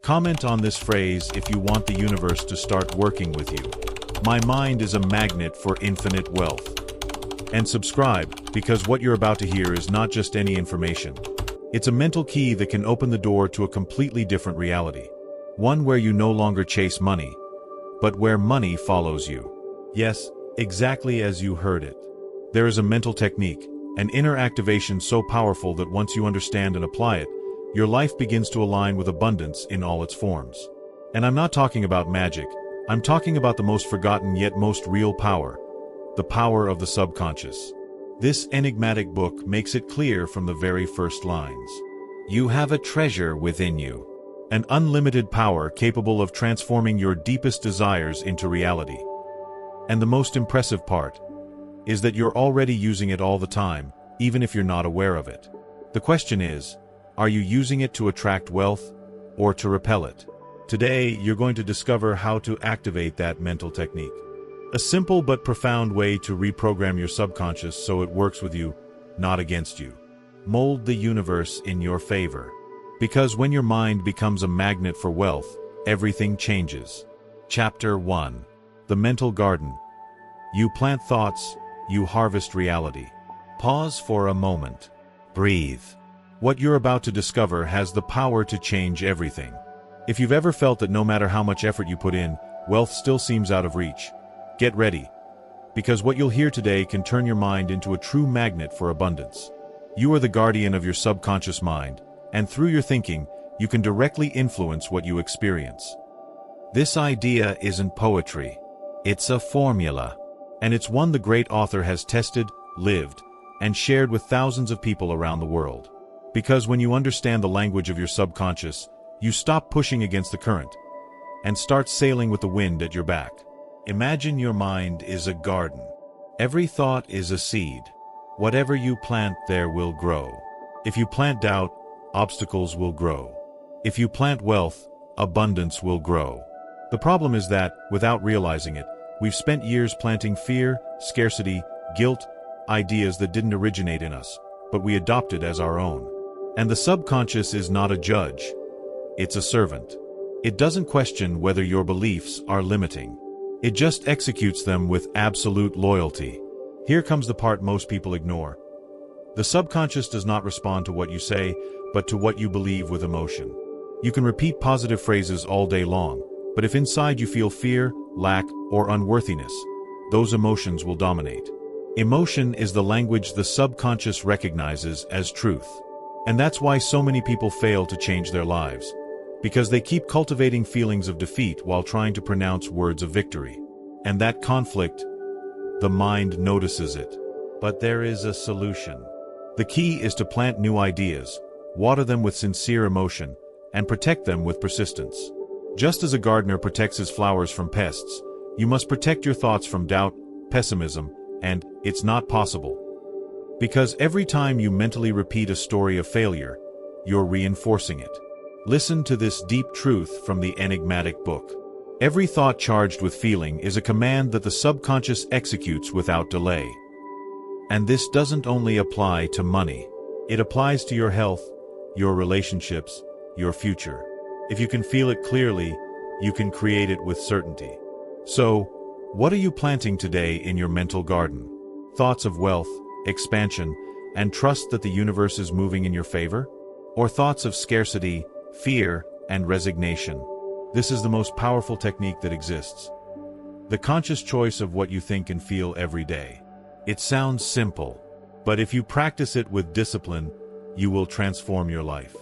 Comment on this phrase if you want the universe to start working with you. My mind is a magnet for infinite wealth. And subscribe, because what you're about to hear is not just any information. It's a mental key that can open the door to a completely different reality. One where you no longer chase money, but where money follows you. Yes, exactly as you heard it. There is a mental technique, an inner activation so powerful that once you understand and apply it, your life begins to align with abundance in all its forms. And I'm not talking about magic. I'm talking about the most forgotten yet most real power. The power of the subconscious. This enigmatic book makes it clear from the very first lines. You have a treasure within you. An unlimited power capable of transforming your deepest desires into reality. And the most impressive part is that you're already using it all the time, even if you're not aware of it. The question is, are you using it to attract wealth or to repel it? Today, you're going to discover how to activate that mental technique. A simple but profound way to reprogram your subconscious so it works with you, not against you. Mold the universe in your favor. Because when your mind becomes a magnet for wealth, everything changes. Chapter 1. The Mental Garden. You plant thoughts, you harvest reality. Pause for a moment. Breathe. What you're about to discover has the power to change everything. If you've ever felt that no matter how much effort you put in, wealth still seems out of reach, get ready, because what you'll hear today can turn your mind into a true magnet for abundance. You are the guardian of your subconscious mind, and through your thinking, you can directly influence what you experience. This idea isn't poetry. It's a formula. And it's one the great author has tested, lived, and shared with thousands of people around the world. Because when you understand the language of your subconscious, you stop pushing against the current, and start sailing with the wind at your back. Imagine your mind is a garden. Every thought is a seed. Whatever you plant there will grow. If you plant doubt, obstacles will grow. If you plant wealth, abundance will grow. The problem is that, without realizing it, we've spent years planting fear, scarcity, guilt, ideas that didn't originate in us, but we adopted as our own. And the subconscious is not a judge. It's a servant. It doesn't question whether your beliefs are limiting. It just executes them with absolute loyalty. Here comes the part most people ignore. The subconscious does not respond to what you say, but to what you believe with emotion. You can repeat positive phrases all day long, but if inside you feel fear, lack, or unworthiness, those emotions will dominate. Emotion is the language the subconscious recognizes as truth. And that's why so many people fail to change their lives. Because they keep cultivating feelings of defeat while trying to pronounce words of victory. And that conflict, the mind notices it. But there is a solution. The key is to plant new ideas, water them with sincere emotion, and protect them with persistence. Just as a gardener protects his flowers from pests, you must protect your thoughts from doubt, pessimism, and "it's not possible." Because every time you mentally repeat a story of failure, you're reinforcing it. Listen to this deep truth from the enigmatic book. Every thought charged with feeling is a command that the subconscious executes without delay. And this doesn't only apply to money. It applies to your health, your relationships, your future. If you can feel it clearly, you can create it with certainty. So, what are you planting today in your mental garden? Thoughts of wealth, expansion, and trust that the universe is moving in your favor? Or thoughts of scarcity, fear, and resignation? This is the most powerful technique that exists. The conscious choice of what you think and feel every day. It sounds simple, but if you practice it with discipline, you will transform your life.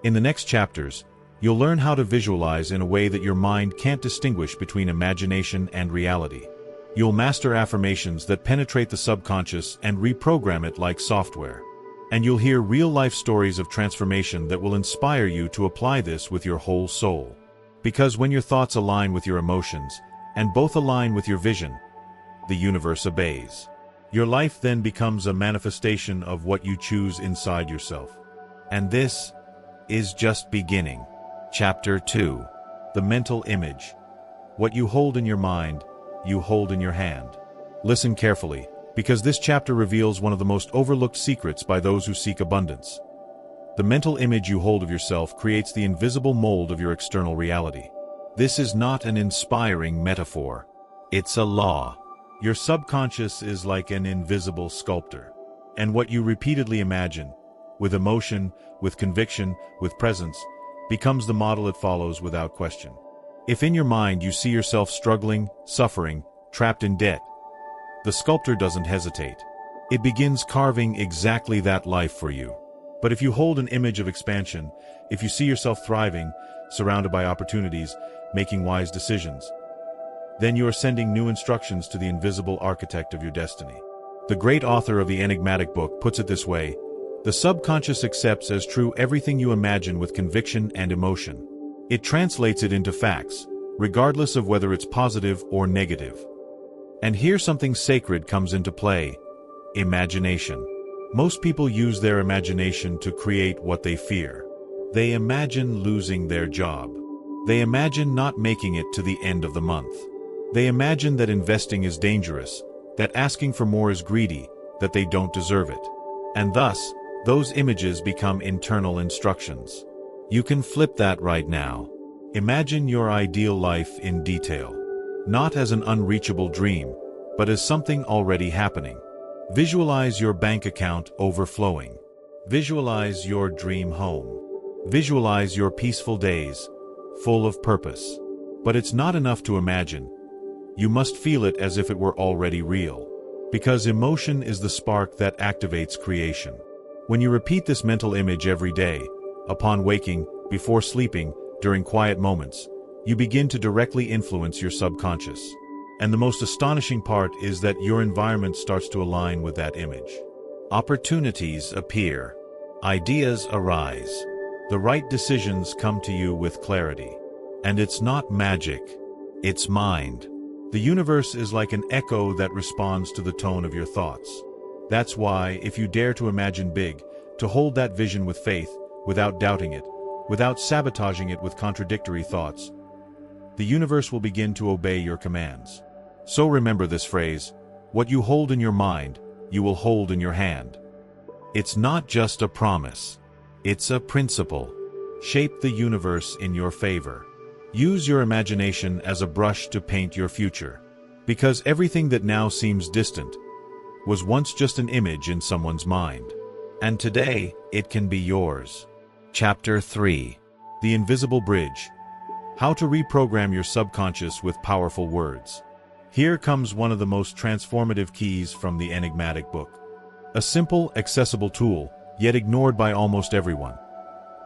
In the next chapters, you'll learn how to visualize in a way that your mind can't distinguish between imagination and reality. You'll master affirmations that penetrate the subconscious and reprogram it like software. And you'll hear real-life stories of transformation that will inspire you to apply this with your whole soul. Because when your thoughts align with your emotions, and both align with your vision, the universe obeys. Your life then becomes a manifestation of what you choose inside yourself. And this is just beginning. Chapter 2. The Mental Image. What you hold in your mind, you hold in your hand. Listen carefully, because this chapter reveals one of the most overlooked secrets by those who seek abundance. The mental image you hold of yourself creates the invisible mold of your external reality. This is not an inspiring metaphor. It's a law. Your subconscious is like an invisible sculptor. And what you repeatedly imagine, with emotion, with conviction, with presence, becomes the model it follows without question. If in your mind you see yourself struggling, suffering, trapped in debt, the sculptor doesn't hesitate. It begins carving exactly that life for you. But if you hold an image of expansion, if you see yourself thriving, surrounded by opportunities, making wise decisions, then you are sending new instructions to the invisible architect of your destiny. The great author of the enigmatic book puts it this way: the subconscious accepts as true everything you imagine with conviction and emotion. It translates it into facts, regardless of whether it's positive or negative. And here something sacred comes into play: imagination. Most people use their imagination to create what they fear. They imagine losing their job. They imagine not making it to the end of the month. They imagine that investing is dangerous, that asking for more is greedy, that they don't deserve it. And thus, those images become internal instructions. You can flip that right now. Imagine your ideal life in detail. Not as an unreachable dream, but as something already happening. Visualize your bank account overflowing. Visualize your dream home. Visualize your peaceful days, full of purpose. But it's not enough to imagine. You must feel it as if it were already real. Because emotion is the spark that activates creation. When you repeat this mental image every day, upon waking, before sleeping, during quiet moments, you begin to directly influence your subconscious. And the most astonishing part is that your environment starts to align with that image. Opportunities appear. Ideas arise. The right decisions come to you with clarity. And it's not magic. It's mind. The universe is like an echo that responds to the tone of your thoughts. That's why, if you dare to imagine big, to hold that vision with faith, without doubting it, without sabotaging it with contradictory thoughts, the universe will begin to obey your commands. So remember this phrase: what you hold in your mind, you will hold in your hand. It's not just a promise. It's a principle. Shape the universe in your favor. Use your imagination as a brush to paint your future. Because everything that now seems distant was once just an image in someone's mind. And today, it can be yours. Chapter 3. The Invisible Bridge. How to reprogram your subconscious with powerful words. Here comes one of the most transformative keys from the enigmatic book. A simple, accessible tool, yet ignored by almost everyone.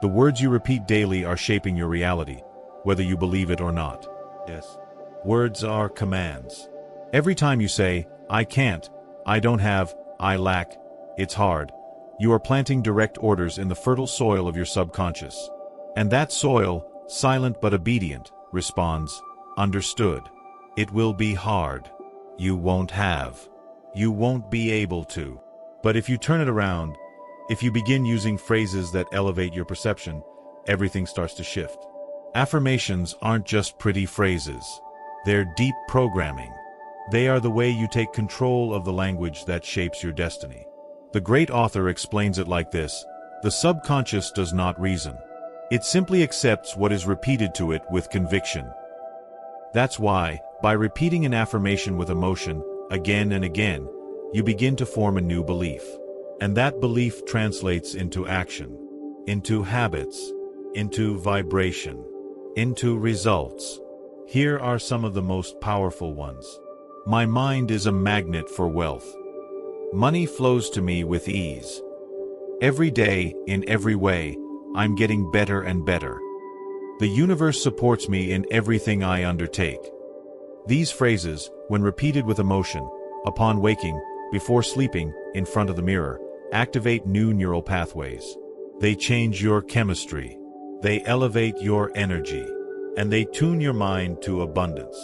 The words you repeat daily are shaping your reality, whether you believe it or not. Yes. Words are commands. Every time you say, "I can't," "I don't have," "I lack," "it's hard," you are planting direct orders in the fertile soil of your subconscious. And that soil, silent but obedient, responds, "Understood. It will be hard. You won't have. You won't be able to." But if you turn it around, if you begin using phrases that elevate your perception, everything starts to shift. Affirmations aren't just pretty phrases. They're deep programming. They are the way you take control of the language that shapes your destiny. The great author explains it like this: the subconscious does not reason. It simply accepts what is repeated to it with conviction. That's why, by repeating an affirmation with emotion, again and again, you begin to form a new belief. And that belief translates into action, into habits, into vibration, into results. Here are some of the most powerful ones. My mind is a magnet for wealth. Money flows to me with ease. Every day, in every way, I'm getting better and better. The universe supports me in everything I undertake. These phrases, when repeated with emotion, upon waking, before sleeping, in front of the mirror, activate new neural pathways. They change your chemistry. They elevate your energy. And they tune your mind to abundance.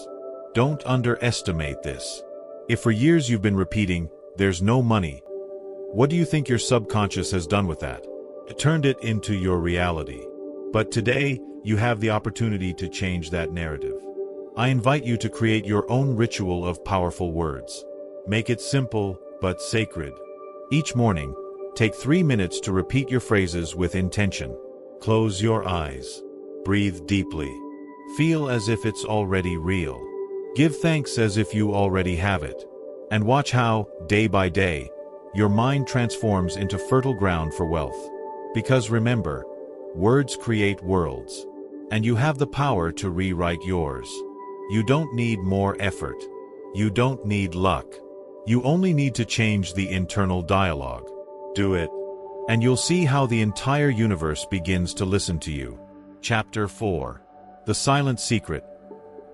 Don't underestimate this. If for years you've been repeating, "There's no money," what do you think your subconscious has done with that? It turned it into your reality. But today, you have the opportunity to change that narrative. I invite you to create your own ritual of powerful words. Make it simple, but sacred. Each morning, Take 3 minutes to repeat your phrases with intention. Close your eyes. Breathe deeply. Feel as if it's already real. Give thanks as if you already have it. And watch how, day by day, your mind transforms into fertile ground for wealth. Because remember, words create worlds. And you have the power to rewrite yours. You don't need more effort. You don't need luck. You only need to change the internal dialogue. Do it. And you'll see how the entire universe begins to listen to you. Chapter 4. The Silent Secret.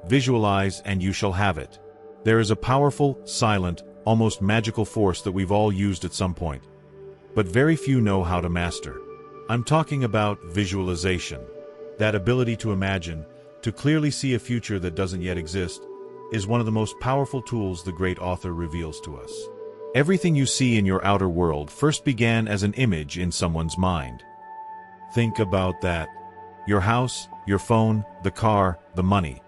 Visualize and you shall have it. There is a powerful, silent, almost magical force that we've all used at some point, but very few know how to master. I'm talking about visualization. That ability to imagine, to clearly see a future that doesn't yet exist, is one of the most powerful tools the great author reveals to us. Everything you see in your outer world first began as an image in someone's mind. Think about that. Your house, your phone, the car, the money.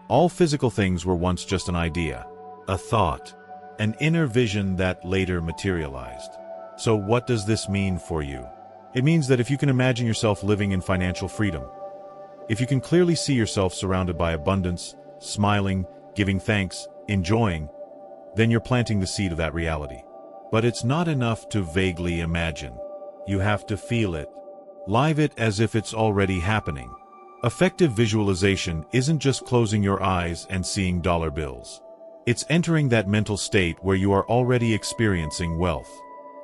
All physical things were once just an idea, a thought, an inner vision that later materialized. So what does this mean for you? It means that if you can imagine yourself living in financial freedom, if you can clearly see yourself surrounded by abundance, smiling, giving thanks, enjoying, then you're planting the seed of that reality. But it's not enough to vaguely imagine. You have to feel it. Live it as if it's already happening. Effective visualization isn't just closing your eyes and seeing dollar bills. It's entering that mental state where you are already experiencing wealth.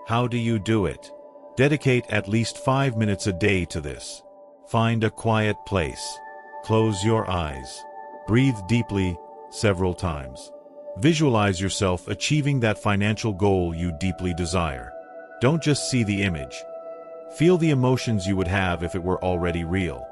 How do you do it? Dedicate at least 5 minutes a day to this. Find a quiet place. Close your eyes. Breathe deeply several times. Visualize yourself achieving that financial goal you deeply desire. Don't just see the image. Feel the emotions you would have if it were already real.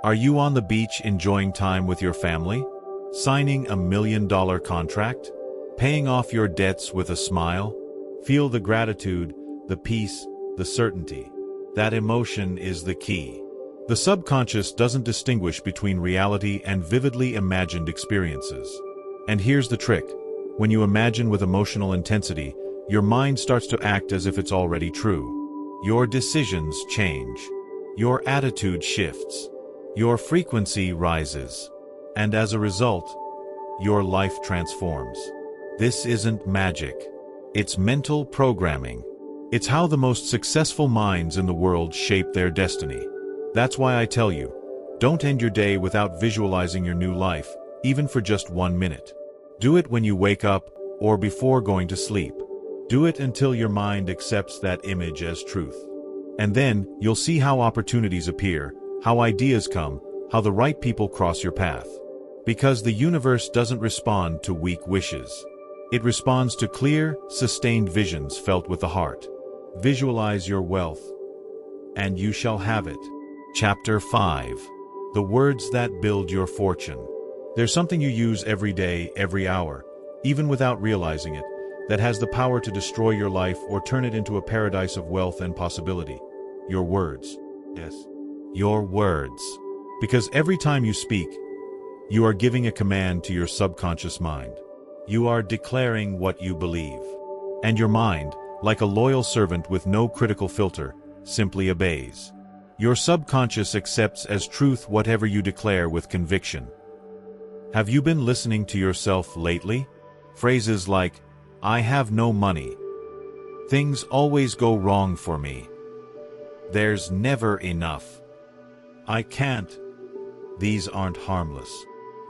Are you on the beach enjoying time with your family? Signing $1 million contract? Paying off your debts with a smile? Feel the gratitude, the peace, the certainty. That emotion is the key. The subconscious doesn't distinguish between reality and vividly imagined experiences. And here's the trick. When you imagine with emotional intensity, your mind starts to act as if it's already true. Your decisions change. Your attitude shifts. Your frequency rises. And as a result, your life transforms. This isn't magic. It's mental programming. It's how the most successful minds in the world shape their destiny. That's why I tell you, don't end your day without visualizing your new life, even for just 1 minute. Do it when you wake up or before going to sleep. Do it until your mind accepts that image as truth. And then you'll see how opportunities appear, how ideas come, how the right people cross your path. Because the universe doesn't respond to weak wishes. It responds to clear, sustained visions felt with the heart. Visualize your wealth, and you shall have it. Chapter 5. The words that build your fortune. There's something you use every day, every hour, even without realizing it, that has the power to destroy your life or turn it into a paradise of wealth and possibility. Your words. Yes. Your words. Because every time you speak, you are giving a command to your subconscious mind. You are declaring what you believe. And your mind, like a loyal servant with no critical filter, simply obeys. Your subconscious accepts as truth whatever you declare with conviction. Have you been listening to yourself lately? Phrases like, I have no money. Things always go wrong for me. There's never enough. I can't. These aren't harmless.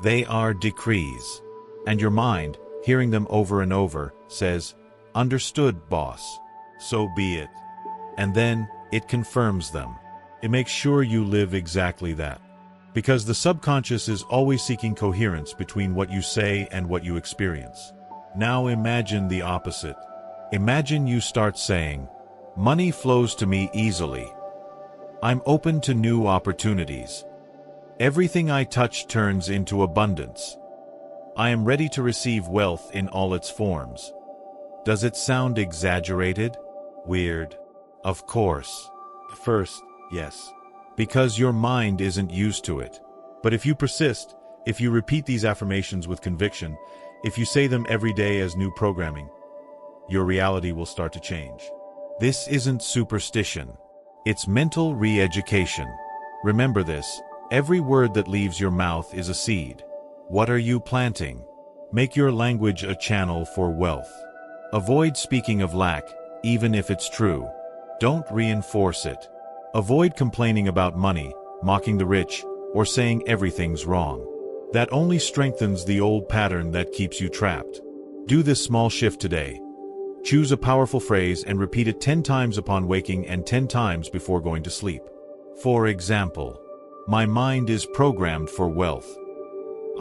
They are decrees. And your mind, hearing them over and over, says, understood, boss. So be it. And then it confirms them. It makes sure you live exactly that. Because the subconscious is always seeking coherence between what you say and what you experience. Now imagine the opposite. Imagine you start saying, money flows to me easily. I'm open to new opportunities. Everything I touch turns into abundance. I am ready to receive wealth in all its forms. Does it sound exaggerated? Weird? Of course. First, yes. Because your mind isn't used to it. But if you persist, if you repeat these affirmations with conviction, if you say them every day as new programming, your reality will start to change. This isn't superstition. It's mental re-education. Remember this, every word that leaves your mouth is a seed. What are you planting? Make your language a channel for wealth. Avoid speaking of lack, even if it's true. Don't reinforce it. Avoid complaining about money, mocking the rich, or saying everything's wrong. That only strengthens the old pattern that keeps you trapped. Do this small shift today. Choose a powerful phrase and repeat it 10 times upon waking and 10 times before going to sleep. For example, my mind is programmed for wealth.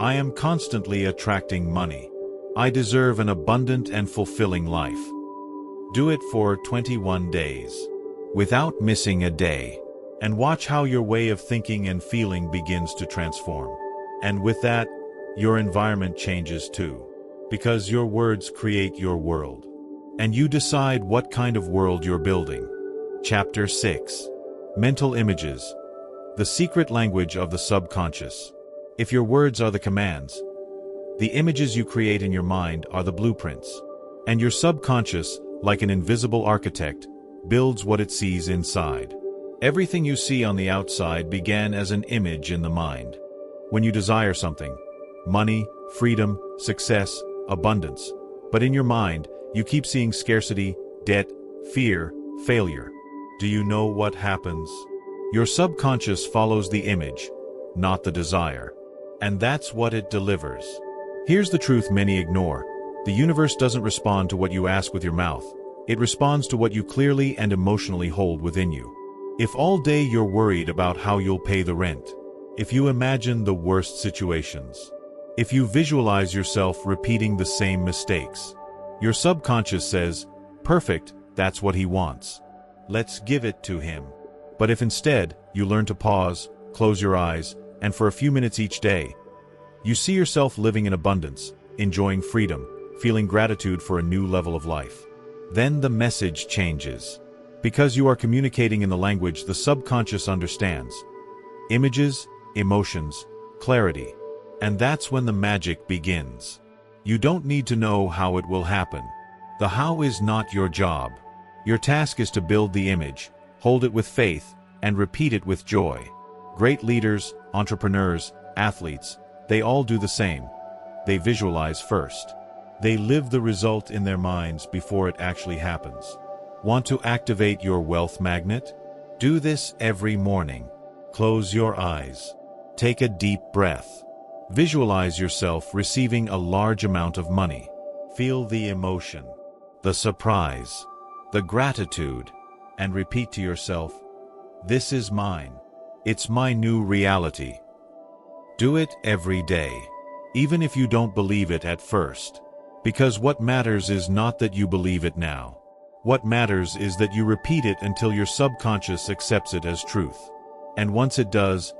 I am constantly attracting money. I deserve an abundant and fulfilling life. Do it for 21 days, without missing a day, and watch how your way of thinking and feeling begins to transform. And with that, your environment changes too, because your words create your world. And you decide what kind of world you're building. Chapter 6. Mental Images. The secret language of the subconscious. If your words are the commands, the images you create in your mind are the blueprints. And your subconscious, like an invisible architect, builds what it sees inside. Everything you see on the outside began as an image in the mind. When you desire something, money, freedom, success, abundance, but in your mind, you keep seeing scarcity, debt, fear, failure. Do you know what happens? Your subconscious follows the image, not the desire. And that's what it delivers. Here's the truth many ignore. The universe doesn't respond to what you ask with your mouth. It responds to what you clearly and emotionally hold within you. If all day you're worried about how you'll pay the rent, if you imagine the worst situations, if you visualize yourself repeating the same mistakes, your subconscious says, perfect, that's what he wants. Let's give it to him. But if instead, you learn to pause, close your eyes, and for a few minutes each day, you see yourself living in abundance, enjoying freedom, feeling gratitude for a new level of life, then the message changes. Because you are communicating in the language the subconscious understands. Images, emotions, clarity. And that's when the magic begins. You don't need to know how it will happen. The how is not your job. Your task is to build the image, hold it with faith, and repeat it with joy. Great leaders, entrepreneurs, athletes, they all do the same. They visualize first. They live the result in their minds before it actually happens. Want to activate your wealth magnet? Do this every morning. Close your eyes. Take a deep breath. Visualize yourself receiving a large amount of money. Feel the emotion, the surprise, the gratitude, and repeat to yourself, this is mine. It's my new reality. Do it every day, even if you don't believe it at first. Because what matters is not that you believe it now. What matters is that you repeat it until your subconscious accepts it as truth. And once it does,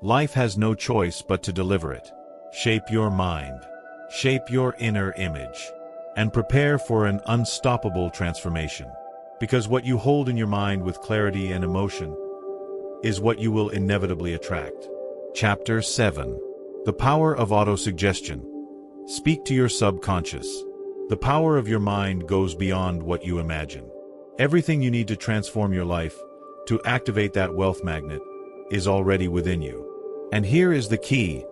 life has no choice but to deliver it. Shape your mind. Shape your inner image. And prepare for an unstoppable transformation. Because what you hold in your mind with clarity and emotion is what you will inevitably attract. Chapter 7. The Power of Autosuggestion. Speak to your subconscious. The power of your mind goes beyond what you imagine. Everything you need to transform your life, to activate that wealth magnet, is already within you. And here is the key,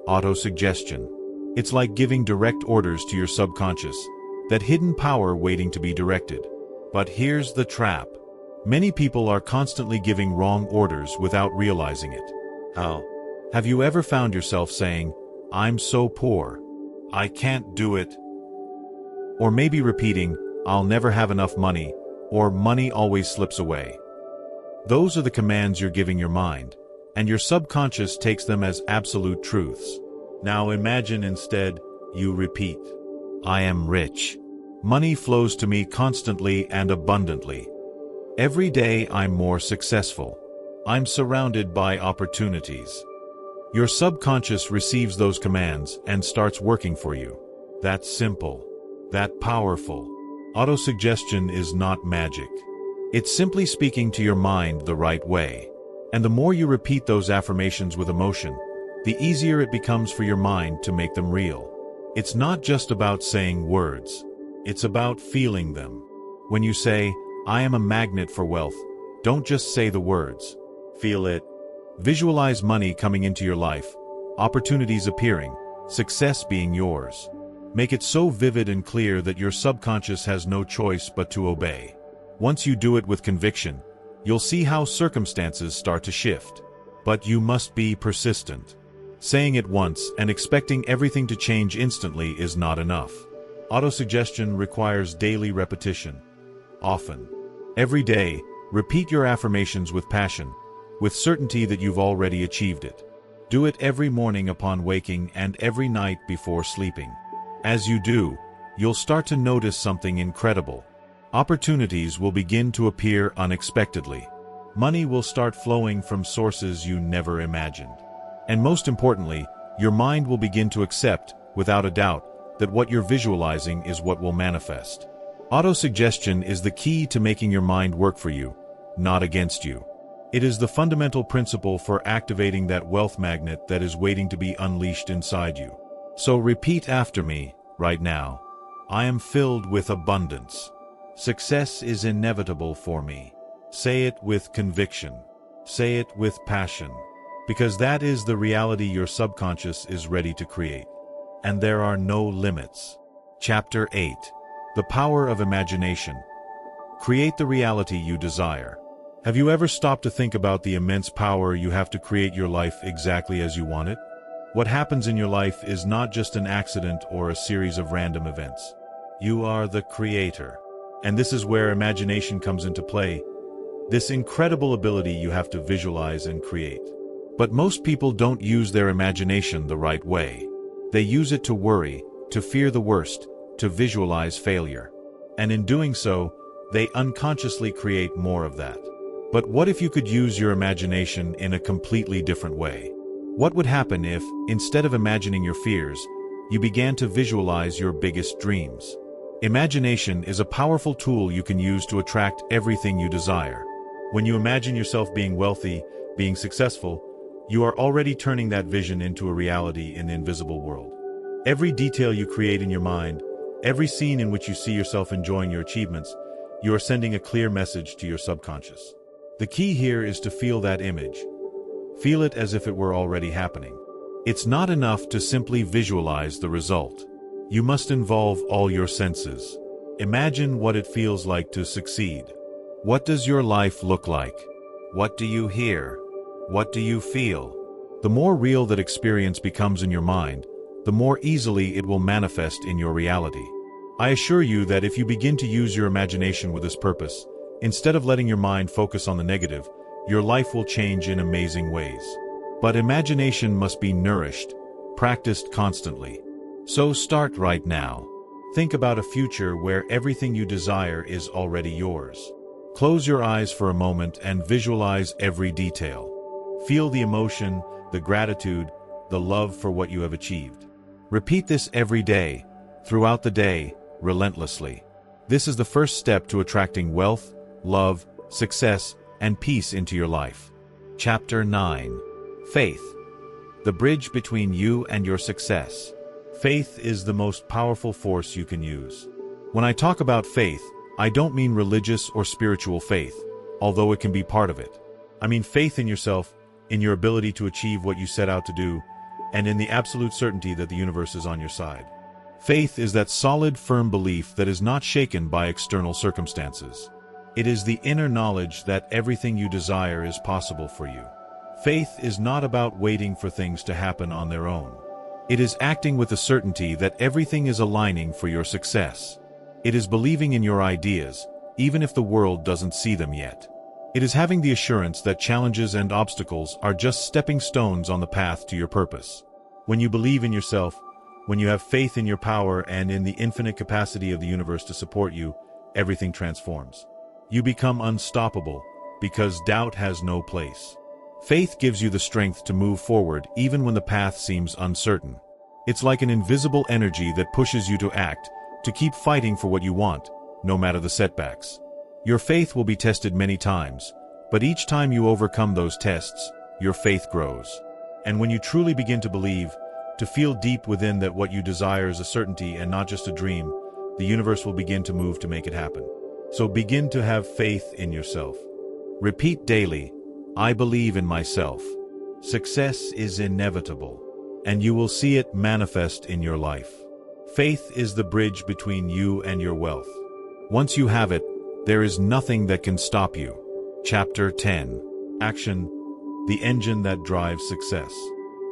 autosuggestion. It's like giving direct orders to your subconscious, that hidden power waiting to be directed. But here's the trap. Many people are constantly giving wrong orders without realizing it. How? Have you ever found yourself saying, I'm so poor, I can't do it? Or maybe repeating, I'll never have enough money, or money always slips away. Those are the commands you're giving your mind, and your subconscious takes them as absolute truths. Now imagine instead, you repeat, I am rich. Money flows to me constantly and abundantly. Every day I'm more successful. I'm surrounded by opportunities. Your subconscious receives those commands and starts working for you. That's simple. That powerful. Autosuggestion is not magic. It's simply speaking to your mind the right way. And the more you repeat those affirmations with emotion, the easier it becomes for your mind to make them real. It's not just about saying words. It's about feeling them. When you say, I am a magnet for wealth. Don't just say the words. Feel it. Visualize money coming into your life, opportunities appearing, success being yours. Make it so vivid and clear that your subconscious has no choice but to obey. Once you do it with conviction, you'll see how circumstances start to shift. But you must be persistent. Saying it once and expecting everything to change instantly is not enough. Autosuggestion requires daily repetition. Often. Every day, repeat your affirmations with passion, with certainty that you've already achieved it. Do it every morning upon waking and every night before sleeping. As you do, you'll start to notice something incredible. Opportunities will begin to appear unexpectedly. Money will start flowing from sources you never imagined. And most importantly, your mind will begin to accept, without a doubt, that what you're visualizing is what will manifest. Autosuggestion is the key to making your mind work for you, not against you. It is the fundamental principle for activating that wealth magnet that is waiting to be unleashed inside you. So repeat after me, right now. I am filled with abundance. Success is inevitable for me. Say it with conviction. Say it with passion. Because that is the reality your subconscious is ready to create. And there are no limits. Chapter 8. The Power of Imagination. Create the reality you desire. Have you ever stopped to think about the immense power you have to create your life exactly as you want it? What happens in your life is not just an accident or a series of random events. You are the creator. And this is where imagination comes into play. This incredible ability you have to visualize and create. But most people don't use their imagination the right way. They use it to worry, to fear the worst, to visualize failure. And in doing so, they unconsciously create more of that. But what if you could use your imagination in a completely different way? What would happen if, instead of imagining your fears, you began to visualize your biggest dreams? Imagination is a powerful tool you can use to attract everything you desire. When you imagine yourself being wealthy, being successful, you are already turning that vision into a reality in the invisible world. Every detail you create in your mind, every scene in which you see yourself enjoying your achievements, you are sending a clear message to your subconscious. The key here is to feel that image. Feel it as if it were already happening. It's not enough to simply visualize the result. You must involve all your senses. Imagine what it feels like to succeed. What does your life look like? What do you hear? What do you feel? The more real that experience becomes in your mind, the more easily it will manifest in your reality. I assure you that if you begin to use your imagination with this purpose, instead of letting your mind focus on the negative, your life will change in amazing ways. But imagination must be nourished, practiced constantly. So start right now. Think about a future where everything you desire is already yours. Close your eyes for a moment and visualize every detail. Feel the emotion, the gratitude, the love for what you have achieved. Repeat this every day, throughout the day, relentlessly. This is the first step to attracting wealth, love, success, and peace into your life. Chapter 9. Faith. The bridge between you and your success. Faith is the most powerful force you can use. When I talk about faith, I don't mean religious or spiritual faith, although it can be part of it. I mean faith in yourself, in your ability to achieve what you set out to do, and in the absolute certainty that the universe is on your side. Faith is that solid, firm belief that is not shaken by external circumstances. It is the inner knowledge that everything you desire is possible for you. Faith is not about waiting for things to happen on their own. It is acting with the certainty that everything is aligning for your success. It is believing in your ideas, even if the world doesn't see them yet. It is having the assurance that challenges and obstacles are just stepping stones on the path to your purpose. When you believe in yourself, when you have faith in your power and in the infinite capacity of the universe to support you, everything transforms. You become unstoppable because doubt has no place. Faith gives you the strength to move forward even when the path seems uncertain. It's like an invisible energy that pushes you to act, to keep fighting for what you want, no matter the setbacks. Your faith will be tested many times, but each time you overcome those tests, your faith grows. And when you truly begin to believe, to feel deep within that what you desire is a certainty and not just a dream, the universe will begin to move to make it happen. So begin to have faith in yourself. Repeat daily, I believe in myself. Success is inevitable, and you will see it manifest in your life. Faith is the bridge between you and your wealth. Once you have it, there is nothing that can stop you. Chapter 10. Action, the engine that drives success.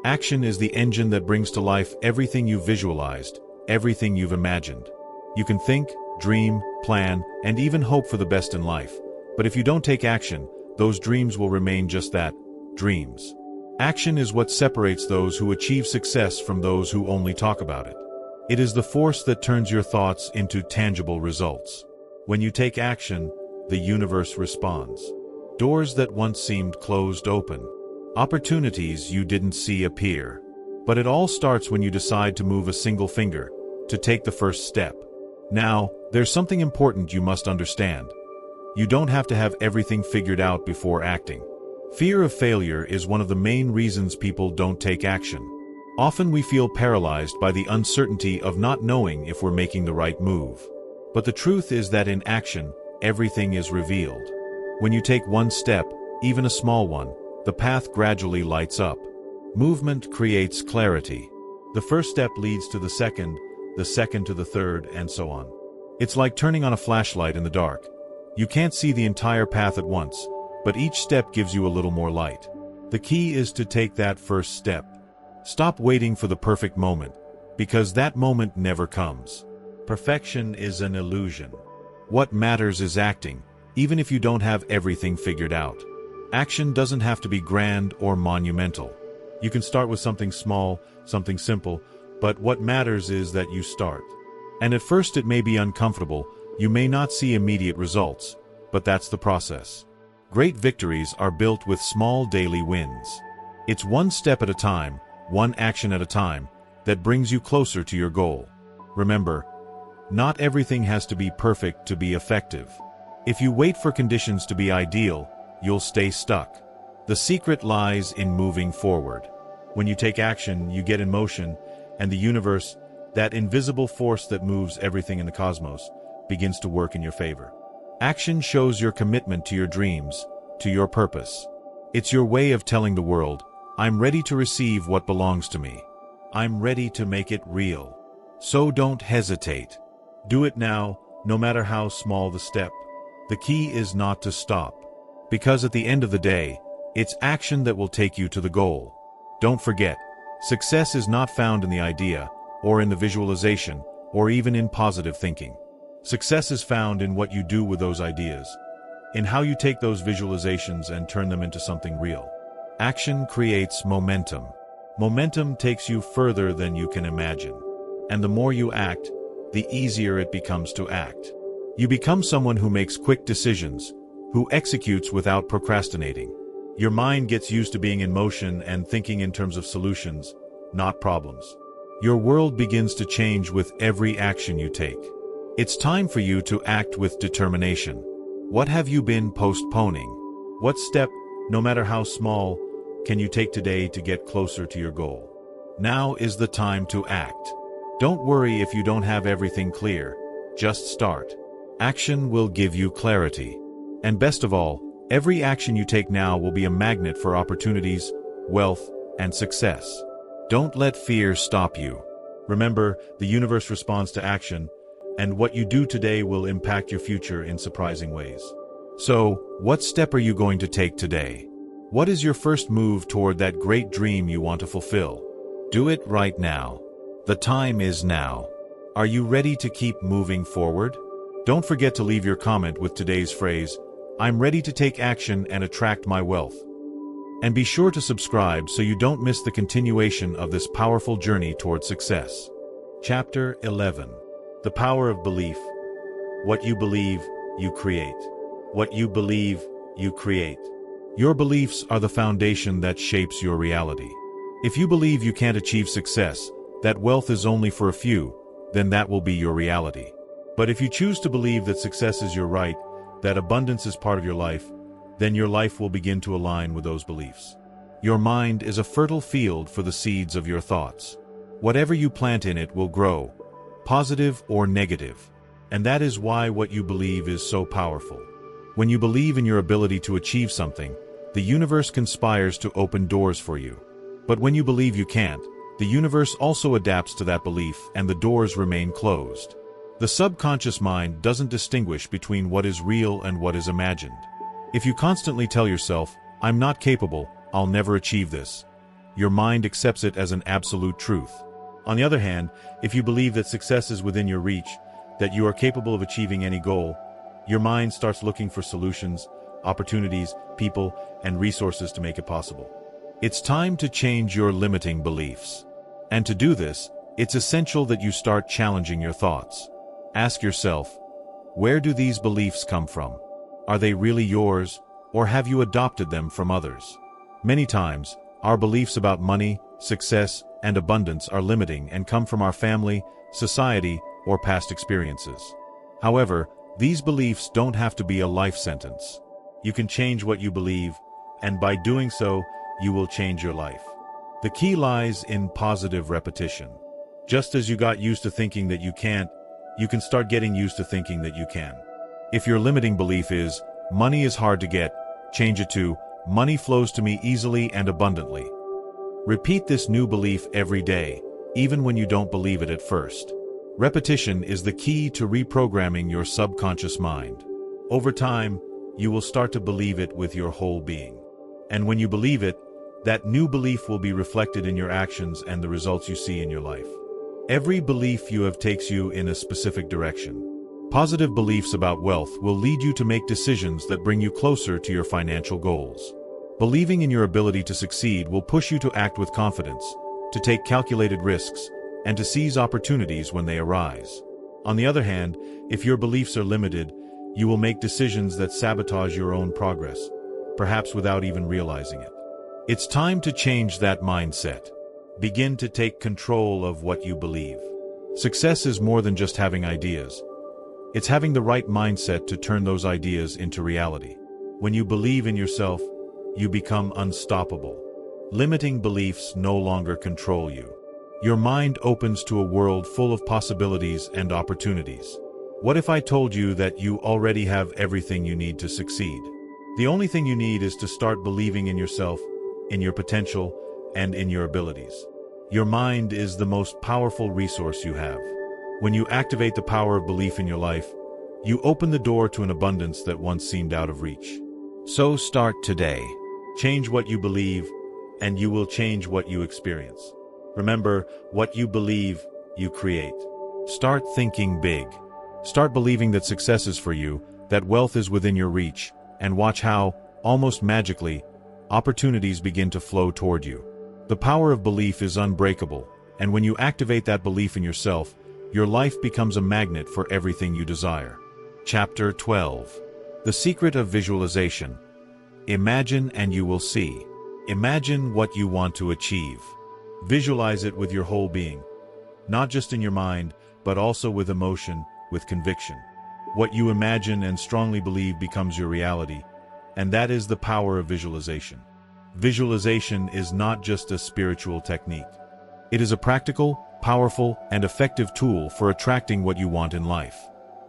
Action is the engine that brings to life everything you've visualized, everything you've imagined. You can think, dream, plan, and even hope for the best in life. But if you don't take action, those dreams will remain just that, dreams. Action is what separates those who achieve success from those who only talk about it. It is the force that turns your thoughts into tangible results. When you take action, the universe responds. Doors that once seemed closed open. Opportunities you didn't see appear. But it all starts when you decide to move a single finger, to take the first step. Now, there's something important you must understand. You don't have to have everything figured out before acting. Fear of failure is one of the main reasons people don't take action. Often we feel paralyzed by the uncertainty of not knowing if we're making the right move. But the truth is that in action, everything is revealed. When you take one step, even a small one, the path gradually lights up. Movement creates clarity. The first step leads to the second to the third, and so on. It's like turning on a flashlight in the dark. You can't see the entire path at once, but each step gives you a little more light. The key is to take that first step. Stop waiting for the perfect moment, because that moment never comes. Perfection is an illusion. What matters is acting, even if you don't have everything figured out. Action doesn't have to be grand or monumental. You can start with something small, something simple, but what matters is that you start. And at first it may be uncomfortable, you may not see immediate results, but that's the process. Great victories are built with small daily wins. It's one step at a time, one action at a time, that brings you closer to your goal. Remember, not everything has to be perfect to be effective. If you wait for conditions to be ideal, you'll stay stuck. The secret lies in moving forward. When you take action, you get in motion, and the universe, that invisible force that moves everything in the cosmos, begins to work in your favor. Action shows your commitment to your dreams, to your purpose. It's your way of telling the world, I'm ready to receive what belongs to me. I'm ready to make it real. So don't hesitate. Do it now, no matter how small the step. The key is not to stop. Because at the end of the day, it's action that will take you to the goal. Don't forget, success is not found in the idea, or in the visualization, or even in positive thinking. Success is found in what you do with those ideas, in how you take those visualizations and turn them into something real. Action creates momentum. Momentum takes you further than you can imagine. And the more you act, the easier it becomes to act. You become someone who makes quick decisions, who executes without procrastinating. Your mind gets used to being in motion and thinking in terms of solutions, not problems. Your world begins to change with every action you take. It's time for you to act with determination. What have you been postponing? What step, no matter how small, can you take today to get closer to your goal? Now is the time to act. Don't worry if you don't have everything clear. Just start. Action will give you clarity. And best of all, every action you take now will be a magnet for opportunities, wealth, and success. Don't let fear stop you. Remember, the universe responds to action, and what you do today will impact your future in surprising ways. So, what step are you going to take today? What is your first move toward that great dream you want to fulfill? Do it right now. The time is now. Are you ready to keep moving forward? Don't forget to leave your comment with today's phrase, I'm ready to take action and attract my wealth. And be sure to subscribe so you don't miss the continuation of this powerful journey toward success. Chapter 11. The Power of Belief. What you believe, you create. What you believe, you create. Your beliefs are the foundation that shapes your reality. If you believe you can't achieve success, that wealth is only for a few, then that will be your reality. But if you choose to believe that success is your right, that abundance is part of your life, then your life will begin to align with those beliefs. Your mind is a fertile field for the seeds of your thoughts. Whatever you plant in it will grow, positive or negative. And that is why what you believe is so powerful. When you believe in your ability to achieve something, the universe conspires to open doors for you. But when you believe you can't, the universe also adapts to that belief and the doors remain closed. The subconscious mind doesn't distinguish between what is real and what is imagined. If you constantly tell yourself, "I'm not capable, I'll never achieve this," your mind accepts it as an absolute truth. On the other hand, if you believe that success is within your reach, that you are capable of achieving any goal, your mind starts looking for solutions, opportunities, people, and resources to make it possible. It's time to change your limiting beliefs. And to do this, it's essential that you start challenging your thoughts. Ask yourself, where do these beliefs come from? Are they really yours, or have you adopted them from others? Many times, our beliefs about money, success, and abundance are limiting and come from our family, society, or past experiences. However, these beliefs don't have to be a life sentence. You can change what you believe, and by doing so, you will change your life. The key lies in positive repetition. Just as you got used to thinking that you can't, you can start getting used to thinking that you can. If your limiting belief is, "Money is hard to get," change it to, "Money flows to me easily and abundantly." Repeat this new belief every day, even when you don't believe it at first. Repetition is the key to reprogramming your subconscious mind. Over time, you will start to believe it with your whole being. And when you believe it, that new belief will be reflected in your actions and the results you see in your life. Every belief you have takes you in a specific direction. Positive beliefs about wealth will lead you to make decisions that bring you closer to your financial goals. Believing in your ability to succeed will push you to act with confidence, to take calculated risks, and to seize opportunities when they arise. On the other hand, if your beliefs are limited, you will make decisions that sabotage your own progress, perhaps without even realizing it. It's time to change that mindset. Begin to take control of what you believe. Success is more than just having ideas. It's having the right mindset to turn those ideas into reality. When you believe in yourself, you become unstoppable. Limiting beliefs no longer control you. Your mind opens to a world full of possibilities and opportunities. What if I told you that you already have everything you need to succeed? The only thing you need is to start believing in yourself, in your potential, and in your abilities. Your mind is the most powerful resource you have. When you activate the power of belief in your life, you open the door to an abundance that once seemed out of reach. So start today. Change what you believe, and you will change what you experience. Remember, what you believe, you create. Start thinking big. Start believing that success is for you, that wealth is within your reach, and watch how, almost magically, opportunities begin to flow toward you. The power of belief is unbreakable, and when you activate that belief in yourself, your life becomes a magnet for everything you desire. Chapter 12. The Secret of Visualization. Imagine and you will see. Imagine what you want to achieve. Visualize it with your whole being, not just in your mind, but also with emotion, with conviction. What you imagine and strongly believe becomes your reality, and that is the power of visualization. Visualization is not just a spiritual technique. It is a practical, powerful, and effective tool for attracting what you want in life.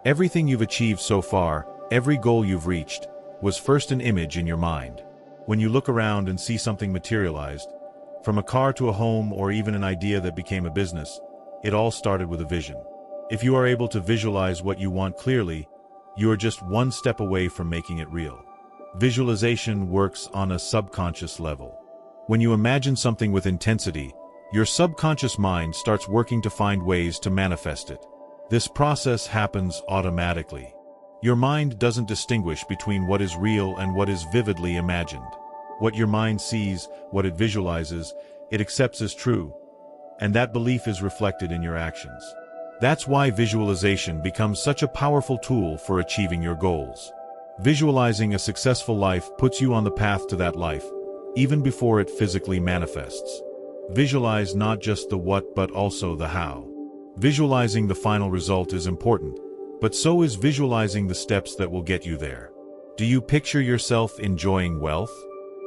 Everything you've achieved so far, every goal you've reached, was first an image in your mind. When you look around and see something materialized, from a car to a home or even an idea that became a business, it all started with a vision. If you are able to visualize what you want clearly, you are just one step away from making it real. Visualization works on a subconscious level. When you imagine something with intensity, your subconscious mind starts working to find ways to manifest it. This process happens automatically. Your mind doesn't distinguish between what is real and what is vividly imagined. What your mind sees, what it visualizes, it accepts as true, and that belief is reflected in your actions. That's why visualization becomes such a powerful tool for achieving your goals. Visualizing a successful life puts you on the path to that life, even before it physically manifests. Visualize not just the what but also the how. Visualizing the final result is important, but so is visualizing the steps that will get you there. Do you picture yourself enjoying wealth?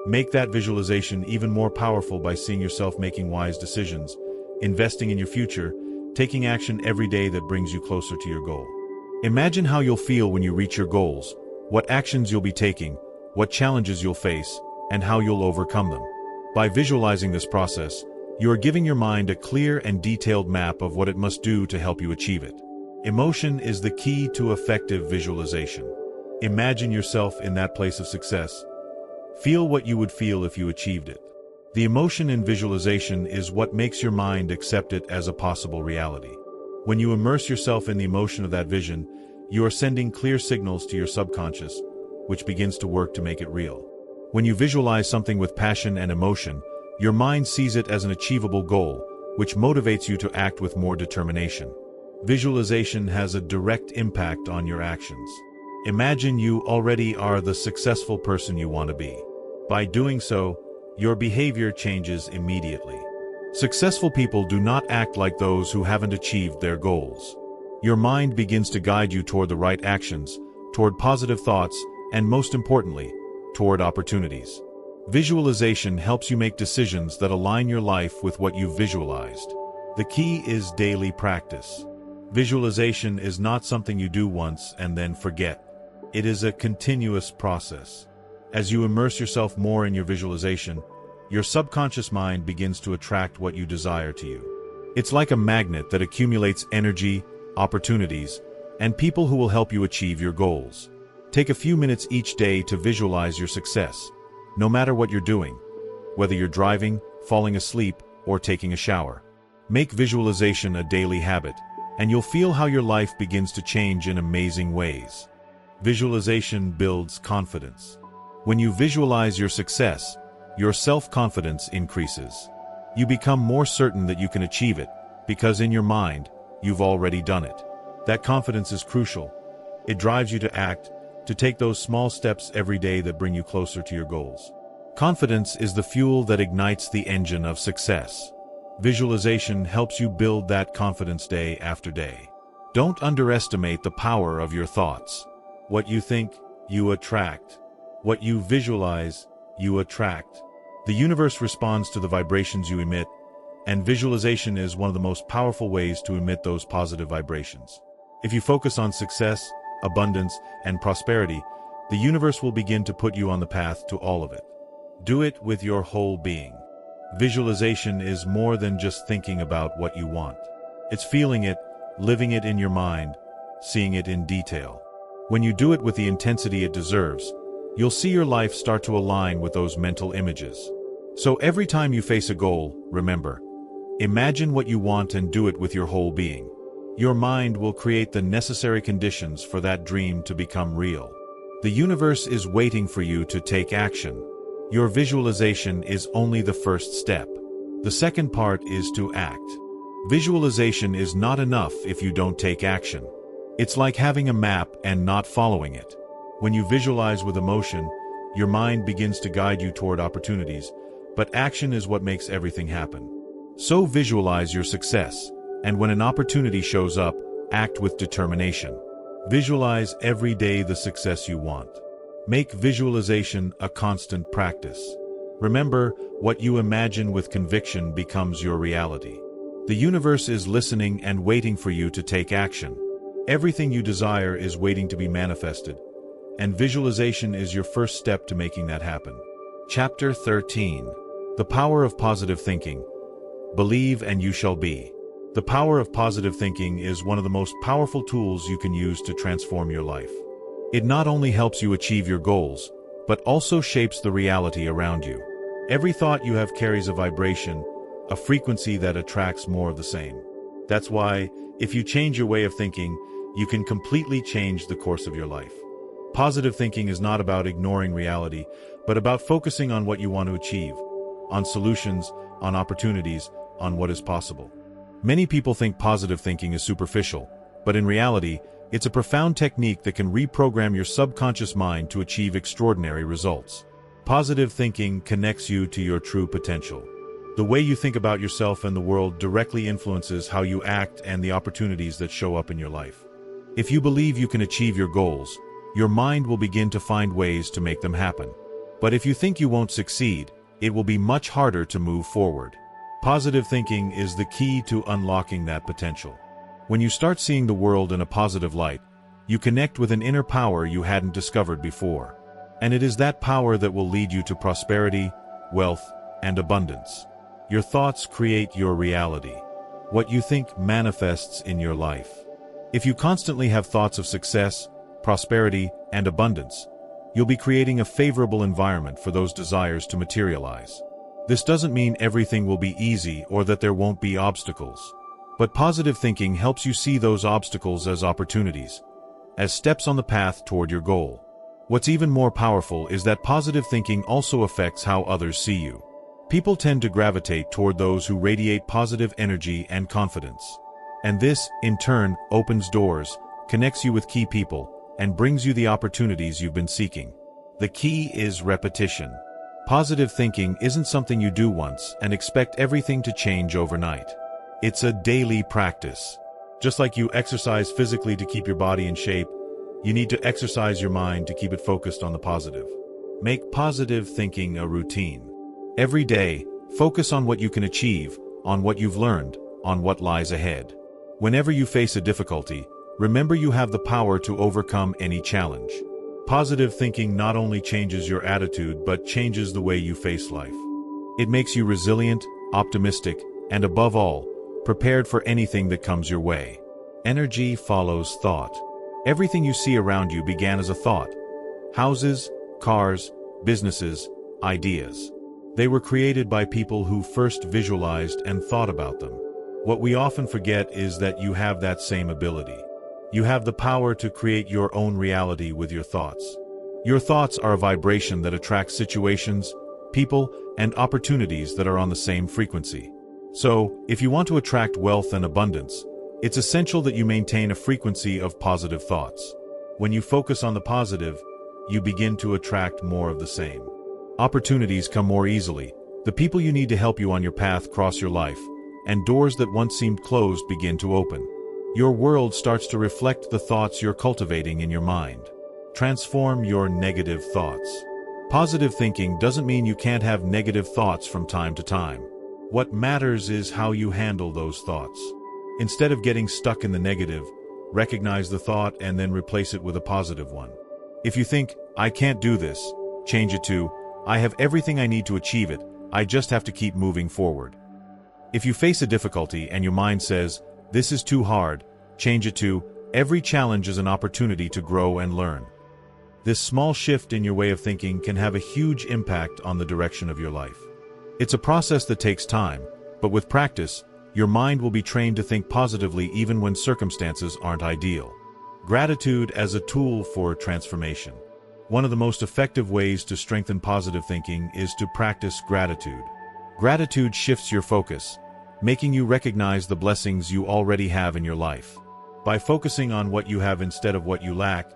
Make that visualization even more powerful by seeing yourself making wise decisions, investing in your future, taking action every day that brings you closer to your goal. Imagine how you'll feel when you reach your goals, what actions you'll be taking, what challenges you'll face, and how you'll overcome them. By visualizing this process, you are giving your mind a clear and detailed map of what it must do to help you achieve it. Emotion is the key to effective visualization. Imagine yourself in that place of success. Feel what you would feel if you achieved it. The emotion in visualization is what makes your mind accept it as a possible reality. When you immerse yourself in the emotion of that vision, you are sending clear signals to your subconscious, which begins to work to make it real. When you visualize something with passion and emotion, your mind sees it as an achievable goal, which motivates you to act with more determination. Visualization has a direct impact on your actions. Imagine you already are the successful person you want to be. By doing so, your behavior changes immediately. Successful people do not act like those who haven't achieved their goals. Your mind begins to guide you toward the right actions, toward positive thoughts, and most importantly, toward opportunities. Visualization helps you make decisions that align your life with what you've visualized. The key is daily practice. Visualization is not something you do once and then forget. It is a continuous process. As you immerse yourself more in your visualization, your subconscious mind begins to attract what you desire to you. It's like a magnet that accumulates energy, opportunities, and people who will help you achieve your goals. Take a few minutes each day to visualize your success, no matter what you're doing, whether you're driving, falling asleep, or taking a shower. Make visualization a daily habit, and you'll feel how your life begins to change in amazing ways. Visualization builds confidence. When you visualize your success, your self-confidence increases. You become more certain that you can achieve it, because in your mind, you've already done it. That confidence is crucial. It drives you to act, to take those small steps every day that bring you closer to your goals. Confidence is the fuel that ignites the engine of success. Visualization helps you build that confidence day after day. Don't underestimate the power of your thoughts. What you think, you attract. What you visualize, you attract. The universe responds to the vibrations you emit, and visualization is one of the most powerful ways to emit those positive vibrations. If you focus on success, abundance, and prosperity, the universe will begin to put you on the path to all of it. Do it with your whole being. Visualization is more than just thinking about what you want. It's feeling it, living it in your mind, seeing it in detail. When you do it with the intensity it deserves, you'll see your life start to align with those mental images. So every time you face a goal, remember, imagine what you want and do it with your whole being. Your mind will create the necessary conditions for that dream to become real. The universe is waiting for you to take action. Your visualization is only the first step. The second part is to act. Visualization is not enough if you don't take action. It's like having a map and not following it. When you visualize with emotion, your mind begins to guide you toward opportunities, but action is what makes everything happen. So visualize your success, and when an opportunity shows up, act with determination. Visualize every day the success you want. Make visualization a constant practice. Remember, what you imagine with conviction becomes your reality. The universe is listening and waiting for you to take action. Everything you desire is waiting to be manifested, and visualization is your first step to making that happen. Chapter 13. The Power of Positive Thinking. Believe and you shall be. The power of positive thinking is one of the most powerful tools you can use to transform your life. It not only helps you achieve your goals, but also shapes the reality around you. Every thought you have carries a vibration, a frequency that attracts more of the same. That's why, if you change your way of thinking, you can completely change the course of your life. Positive thinking is not about ignoring reality, but about focusing on what you want to achieve, on solutions, on opportunities, on what is possible. Many people think positive thinking is superficial, but in reality, it's a profound technique that can reprogram your subconscious mind to achieve extraordinary results. Positive thinking connects you to your true potential. The way you think about yourself and the world directly influences how you act and the opportunities that show up in your life. If you believe you can achieve your goals, your mind will begin to find ways to make them happen. But if you think you won't succeed, it will be much harder to move forward. Positive thinking is the key to unlocking that potential. When you start seeing the world in a positive light, You connect with an inner power you hadn't discovered before. And it is that power that will lead you to prosperity, wealth, and abundance. Your thoughts create your reality. What you think manifests in your life. If you constantly have thoughts of success, prosperity, and abundance, you'll be creating a favorable environment for those desires to materialize. This doesn't mean everything will be easy or that there won't be obstacles. But positive thinking helps you see those obstacles as opportunities, as steps on the path toward your goal. What's even more powerful is that positive thinking also affects how others see you. People tend to gravitate toward those who radiate positive energy and confidence. And this, in turn, opens doors, connects you with key people, and brings you the opportunities you've been seeking. The key is repetition. Positive thinking isn't something you do once and expect everything to change overnight. It's a daily practice. Just like you exercise physically to keep your body in shape, you need to exercise your mind to keep it focused on the positive. Make positive thinking a routine. Every day, focus on what you can achieve, on what you've learned, on what lies ahead. Whenever you face a difficulty, remember you have the power to overcome any challenge. Positive thinking not only changes your attitude but changes the way you face life. It makes you resilient, optimistic, and above all, prepared for anything that comes your way. Energy follows thought. Everything you see around you began as a thought. Houses, cars, businesses, ideas. They were created by people who first visualized and thought about them. What we often forget is that you have that same ability. You have the power to create your own reality with your thoughts. Your thoughts are a vibration that attracts situations, people, and opportunities that are on the same frequency. So, if you want to attract wealth and abundance, it's essential that you maintain a frequency of positive thoughts. When you focus on the positive, you begin to attract more of the same. Opportunities come more easily, the people you need to help you on your path cross your life, and doors that once seemed closed begin to open. Your world starts to reflect the thoughts you're cultivating in your mind. Transform your negative thoughts. Positive thinking doesn't mean you can't have negative thoughts from time to time. What matters is how you handle those thoughts. Instead of getting stuck in the negative, recognize the thought and then replace it with a positive one. If you think, "I can't do this," change it to, "I have everything I need to achieve it, I just have to keep moving forward." If you face a difficulty and your mind says, "This is too hard," change it to, "Every challenge is an opportunity to grow and learn." This small shift in your way of thinking can have a huge impact on the direction of your life. It's a process that takes time, but with practice, your mind will be trained to think positively even when circumstances aren't ideal. Gratitude as a tool for transformation. One of the most effective ways to strengthen positive thinking is to practice gratitude. Gratitude shifts your focus, making you recognize the blessings you already have in your life. By focusing on what you have instead of what you lack,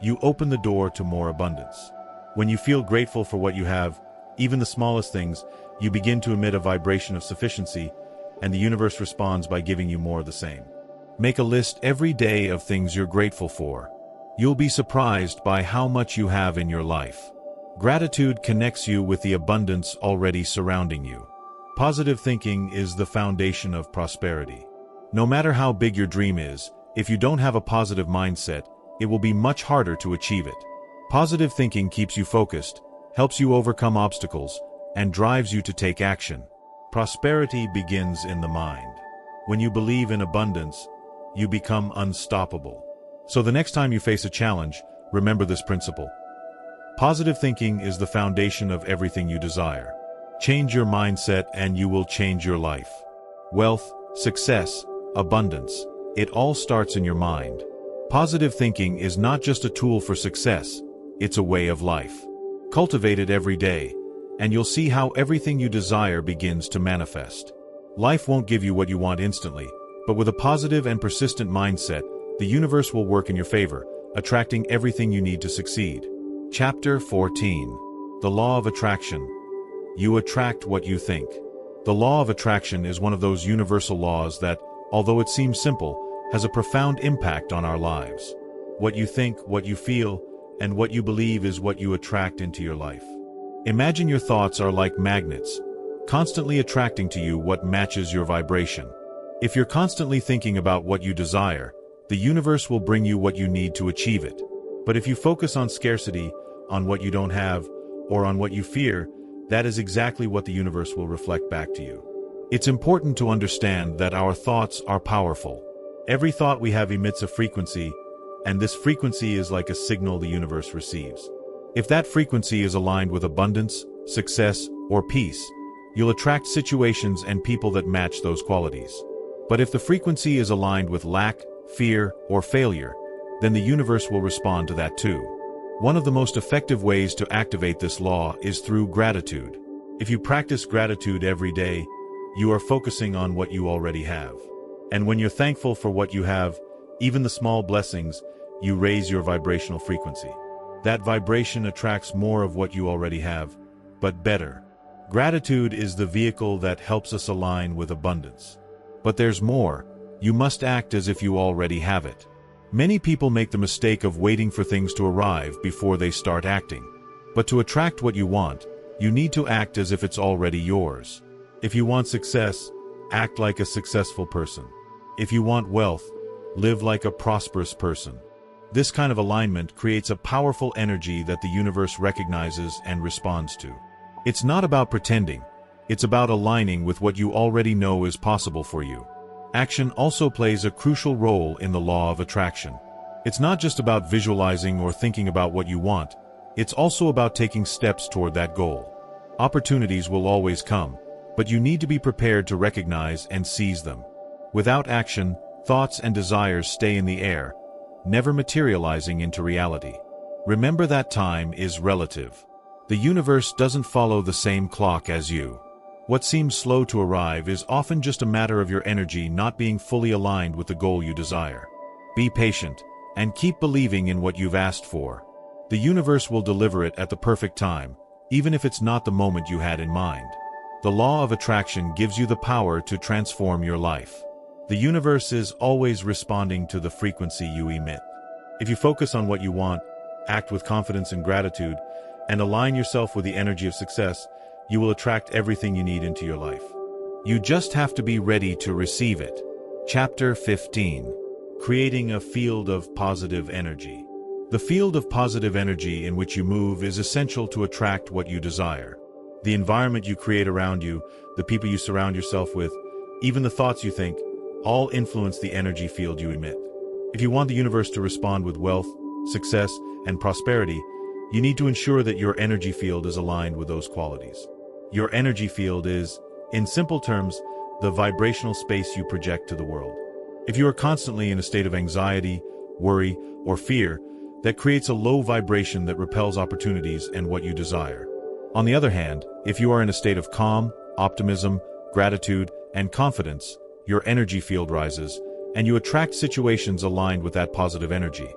you open the door to more abundance. When you feel grateful for what you have, even the smallest things, you begin to emit a vibration of sufficiency, and the universe responds by giving you more of the same. Make a list every day of things you're grateful for. You'll be surprised by how much you have in your life. Gratitude connects you with the abundance already surrounding you. Positive thinking is the foundation of prosperity. No matter how big your dream is, if you don't have a positive mindset, it will be much harder to achieve it. Positive thinking keeps you focused, helps you overcome obstacles, and drives you to take action. Prosperity begins in the mind. When you believe in abundance, you become unstoppable. So the next time you face a challenge, remember this principle. Positive thinking is the foundation of everything you desire. Change your mindset and you will change your life. Wealth, success, abundance, it all starts in your mind. Positive thinking is not just a tool for success, it's a way of life. Cultivate it every day, and you'll see how everything you desire begins to manifest. Life won't give you what you want instantly, but with a positive and persistent mindset, the universe will work in your favor, attracting everything you need to succeed. Chapter 14. The Law of Attraction. You attract what you think. The law of attraction is one of those universal laws that, although it seems simple, has a profound impact on our lives. What you think, what you feel, and what you believe is what you attract into your life. Imagine your thoughts are like magnets, constantly attracting to you what matches your vibration. If you're constantly thinking about what you desire, the universe will bring you what you need to achieve it. But if you focus on scarcity, on what you don't have, or on what you fear, that is exactly what the universe will reflect back to you. It's important to understand that our thoughts are powerful. Every thought we have emits a frequency, and this frequency is like a signal the universe receives. If that frequency is aligned with abundance, success, or peace, you'll attract situations and people that match those qualities. But if the frequency is aligned with lack, fear, or failure, then the universe will respond to that too. One of the most effective ways to activate this law is through gratitude. If you practice gratitude every day, you are focusing on what you already have. And when you're thankful for what you have, even the small blessings, you raise your vibrational frequency. That vibration attracts more of what you already have, but better. Gratitude is the vehicle that helps us align with abundance. But there's more. You must act as if you already have it. Many people make the mistake of waiting for things to arrive before they start acting. But to attract what you want, you need to act as if it's already yours. If you want success, act like a successful person. If you want wealth, live like a prosperous person. This kind of alignment creates a powerful energy that the universe recognizes and responds to. It's not about pretending. It's about aligning with what you already know is possible for you. Action also plays a crucial role in the law of attraction. It's not just about visualizing or thinking about what you want. It's also about taking steps toward that goal. Opportunities will always come, but you need to be prepared to recognize and seize them. Without action, thoughts and desires stay in the air, never materializing into reality. Remember that time is relative. The universe doesn't follow the same clock as you. What seems slow to arrive is often just a matter of your energy not being fully aligned with the goal you desire. Be patient, and keep believing in what you've asked for. The universe will deliver it at the perfect time, even if it's not the moment you had in mind. The law of attraction gives you the power to transform your life. The universe is always responding to the frequency you emit. If you focus on what you want, act with confidence and gratitude, and align yourself with the energy of success, you will attract everything you need into your life. You just have to be ready to receive it. Chapter 15. Creating a field of positive energy. The field of positive energy in which you move is essential to attract what you desire. The environment you create around you, the people you surround yourself with, even the thoughts you think, all influence the energy field you emit. If you want the universe to respond with wealth, success, and prosperity, you need to ensure that your energy field is aligned with those qualities. Your energy field is, in simple terms, the vibrational space you project to the world. If you are constantly in a state of anxiety, worry, or fear, that creates a low vibration that repels opportunities and what you desire. On the other hand, if you are in a state of calm, optimism, gratitude, and confidence, your energy field rises, and you attract situations aligned with that positive energy.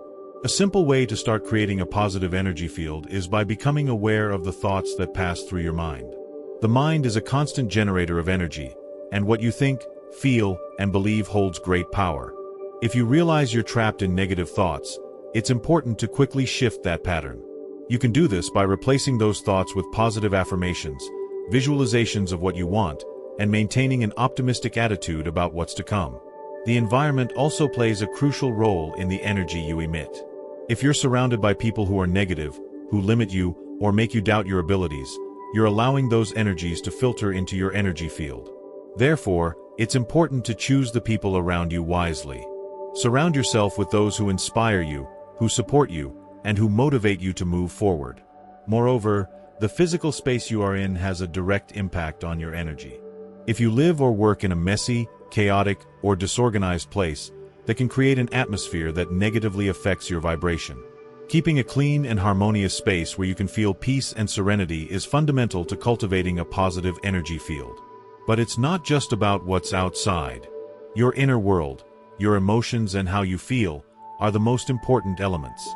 A simple way to start creating a positive energy field is by becoming aware of the thoughts that pass through your mind. The mind is a constant generator of energy, and what you think, feel, and believe holds great power. If you realize you're trapped in negative thoughts, it's important to quickly shift that pattern. You can do this by replacing those thoughts with positive affirmations, visualizations of what you want, and maintaining an optimistic attitude about what's to come. The environment also plays a crucial role in the energy you emit. If you're surrounded by people who are negative, who limit you, or make you doubt your abilities, you're allowing those energies to filter into your energy field. Therefore, it's important to choose the people around you wisely. Surround yourself with those who inspire you, who support you, and who motivate you to move forward. Moreover, the physical space you are in has a direct impact on your energy. If you live or work in a messy, chaotic, or disorganized place, that can create an atmosphere that negatively affects your vibration. Keeping a clean and harmonious space where you can feel peace and serenity is fundamental to cultivating a positive energy field. But it's not just about what's outside. Your inner world, your emotions and how you feel, are the most important elements.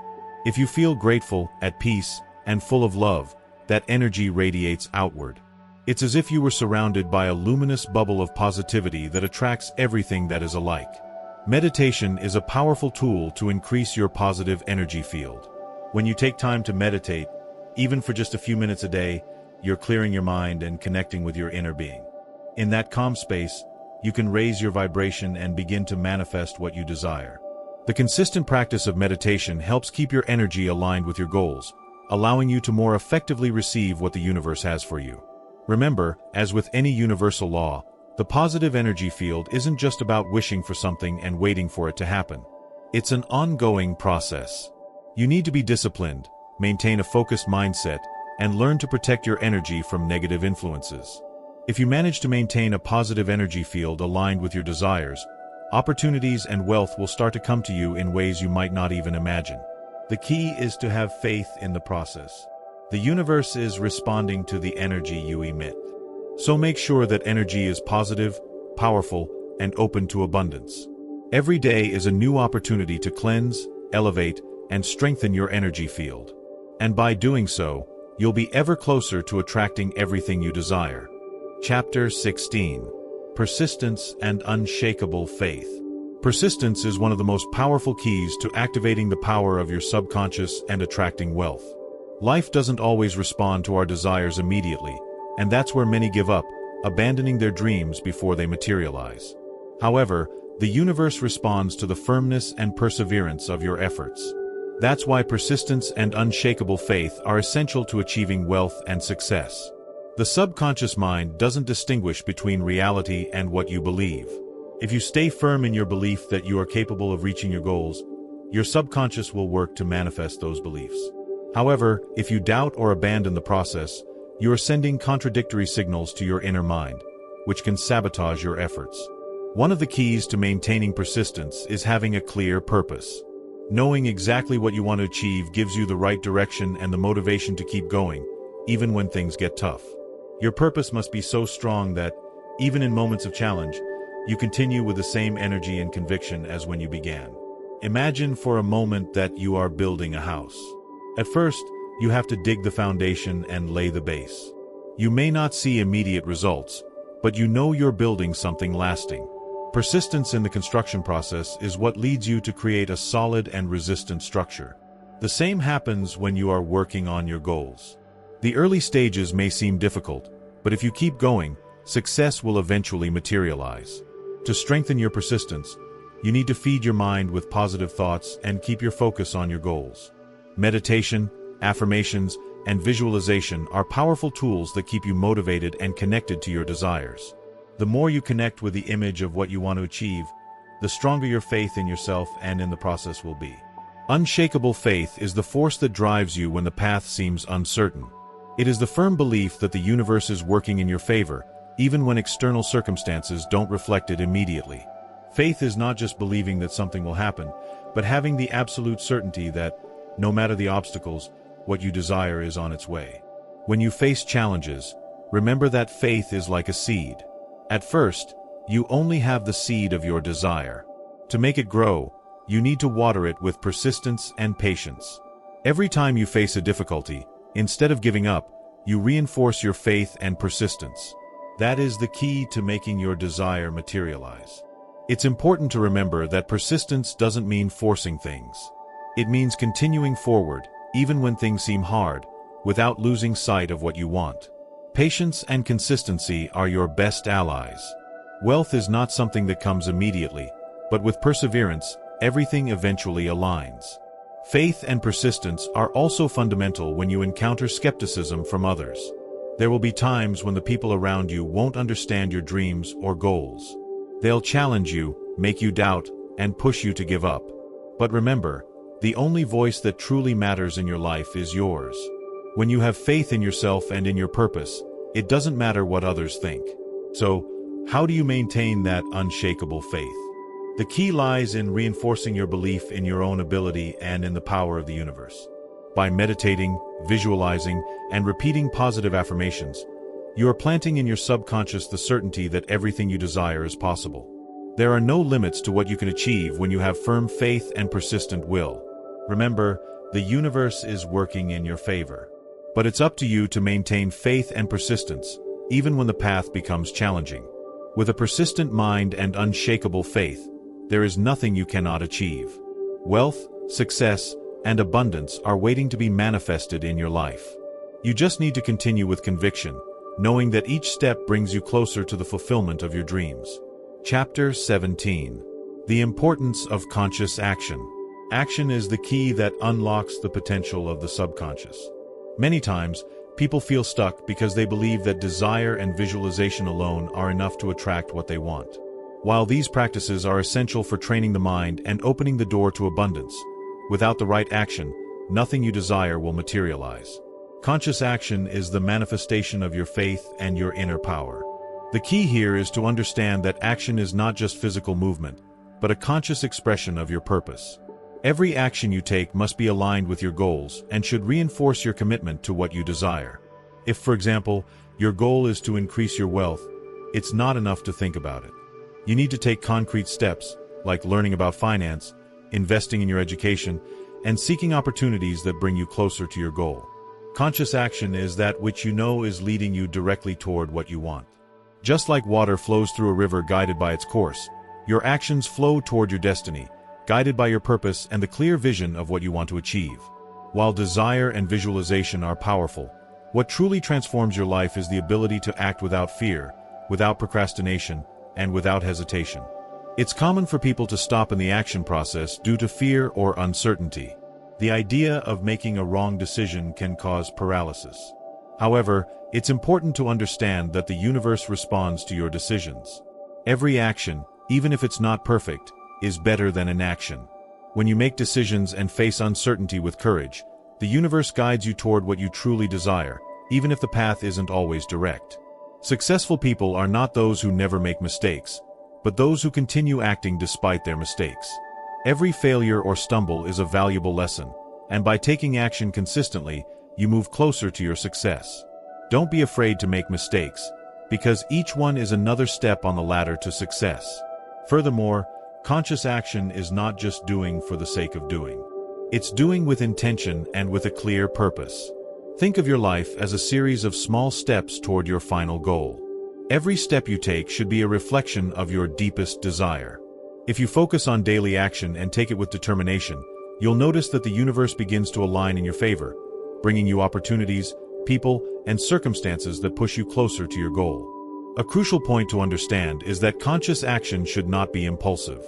If you feel grateful, at peace, and full of love, that energy radiates outward. It's as if you were surrounded by a luminous bubble of positivity that attracts everything that is alike. Meditation is a powerful tool to increase your positive energy field. When you take time to meditate, even for just a few minutes a day, you're clearing your mind and connecting with your inner being. In that calm space, you can raise your vibration and begin to manifest what you desire. The consistent practice of meditation helps keep your energy aligned with your goals, allowing you to more effectively receive what the universe has for you. Remember, as with any universal law, the positive energy field isn't just about wishing for something and waiting for it to happen. It's an ongoing process. You need to be disciplined, maintain a focused mindset, and learn to protect your energy from negative influences. If you manage to maintain a positive energy field aligned with your desires, opportunities and wealth will start to come to you in ways you might not even imagine. The key is to have faith in the process. The universe is responding to the energy you emit. So make sure that energy is positive, powerful, and open to abundance. Every day is a new opportunity to cleanse, elevate, and strengthen your energy field. And by doing so, you'll be ever closer to attracting everything you desire. Chapter 16. Persistence and Unshakable Faith. Persistence is one of the most powerful keys to activating the power of your subconscious and attracting wealth. Life doesn't always respond to our desires immediately, and that's where many give up, abandoning their dreams before they materialize. However, the universe responds to the firmness and perseverance of your efforts. That's why persistence and unshakable faith are essential to achieving wealth and success. The subconscious mind doesn't distinguish between reality and what you believe. If you stay firm in your belief that you are capable of reaching your goals, your subconscious will work to manifest those beliefs. However, if you doubt or abandon the process, you are sending contradictory signals to your inner mind, which can sabotage your efforts. One of the keys to maintaining persistence is having a clear purpose. Knowing exactly what you want to achieve gives you the right direction and the motivation to keep going, even when things get tough. Your purpose must be so strong that, even in moments of challenge, you continue with the same energy and conviction as when you began. Imagine for a moment that you are building a house. At first, you have to dig the foundation and lay the base. You may not see immediate results, but you know you're building something lasting. Persistence in the construction process is what leads you to create a solid and resistant structure. The same happens when you are working on your goals. The early stages may seem difficult, but if you keep going, success will eventually materialize. To strengthen your persistence, you need to feed your mind with positive thoughts and keep your focus on your goals. Meditation, affirmations, and visualization are powerful tools that keep you motivated and connected to your desires. The more you connect with the image of what you want to achieve, the stronger your faith in yourself and in the process will be. Unshakable faith is the force that drives you when the path seems uncertain. It is the firm belief that the universe is working in your favor, even when external circumstances don't reflect it immediately. Faith is not just believing that something will happen, but having the absolute certainty that, no matter the obstacles, what you desire is on its way. When you face challenges, remember that faith is like a seed. At first, you only have the seed of your desire. To make it grow, you need to water it with persistence and patience. Every time you face a difficulty, instead of giving up, you reinforce your faith and persistence. That is the key to making your desire materialize. It's important to remember that persistence doesn't mean forcing things. It means continuing forward, even when things seem hard, without losing sight of what you want. Patience and consistency are your best allies. Wealth is not something that comes immediately, but with perseverance, everything eventually aligns. Faith and persistence are also fundamental when you encounter skepticism from others. There will be times when the people around you won't understand your dreams or goals. They'll challenge you, make you doubt, and push you to give up. But remember, the only voice that truly matters in your life is yours. When you have faith in yourself and in your purpose, it doesn't matter what others think. So, how do you maintain that unshakable faith? The key lies in reinforcing your belief in your own ability and in the power of the universe. By meditating, visualizing, and repeating positive affirmations, you are planting in your subconscious the certainty that everything you desire is possible. There are no limits to what you can achieve when you have firm faith and persistent will. Remember, the universe is working in your favor. But it's up to you to maintain faith and persistence, even when the path becomes challenging. With a persistent mind and unshakable faith, there is nothing you cannot achieve. Wealth, success, and abundance are waiting to be manifested in your life. You just need to continue with conviction, knowing that each step brings you closer to the fulfillment of your dreams. Chapter 17. The importance of conscious action. Action is the key that unlocks the potential of the subconscious. Many times, people feel stuck because they believe that desire and visualization alone are enough to attract what they want. While these practices are essential for training the mind and opening the door to abundance, without the right action, nothing you desire will materialize. Conscious action is the manifestation of your faith and your inner power. The key here is to understand that action is not just physical movement, but a conscious expression of your purpose. Every action you take must be aligned with your goals and should reinforce your commitment to what you desire. If, for example, your goal is to increase your wealth, it's not enough to think about it. You need to take concrete steps, like learning about finance, investing in your education, and seeking opportunities that bring you closer to your goal. Conscious action is that which you know is leading you directly toward what you want. Just like water flows through a river guided by its course, your actions flow toward your destiny, guided by your purpose and the clear vision of what you want to achieve. While desire and visualization are powerful, what truly transforms your life is the ability to act without fear, without procrastination, and without hesitation. It's common for people to stop in the action process due to fear or uncertainty. The idea of making a wrong decision can cause paralysis. However, it's important to understand that the universe responds to your decisions. Every action, even if it's not perfect, is better than inaction. When you make decisions and face uncertainty with courage, the universe guides you toward what you truly desire, even if the path isn't always direct. Successful people are not those who never make mistakes, but those who continue acting despite their mistakes. Every failure or stumble is a valuable lesson, and by taking action consistently, you move closer to your success. Don't be afraid to make mistakes, because each one is another step on the ladder to success. Furthermore, conscious action is not just doing for the sake of doing. It's doing with intention and with a clear purpose. Think of your life as a series of small steps toward your final goal. Every step you take should be a reflection of your deepest desire. If you focus on daily action and take it with determination, you'll notice that the universe begins to align in your favor, bringing you opportunities, people, and circumstances that push you closer to your goal. A crucial point to understand is that conscious action should not be impulsive.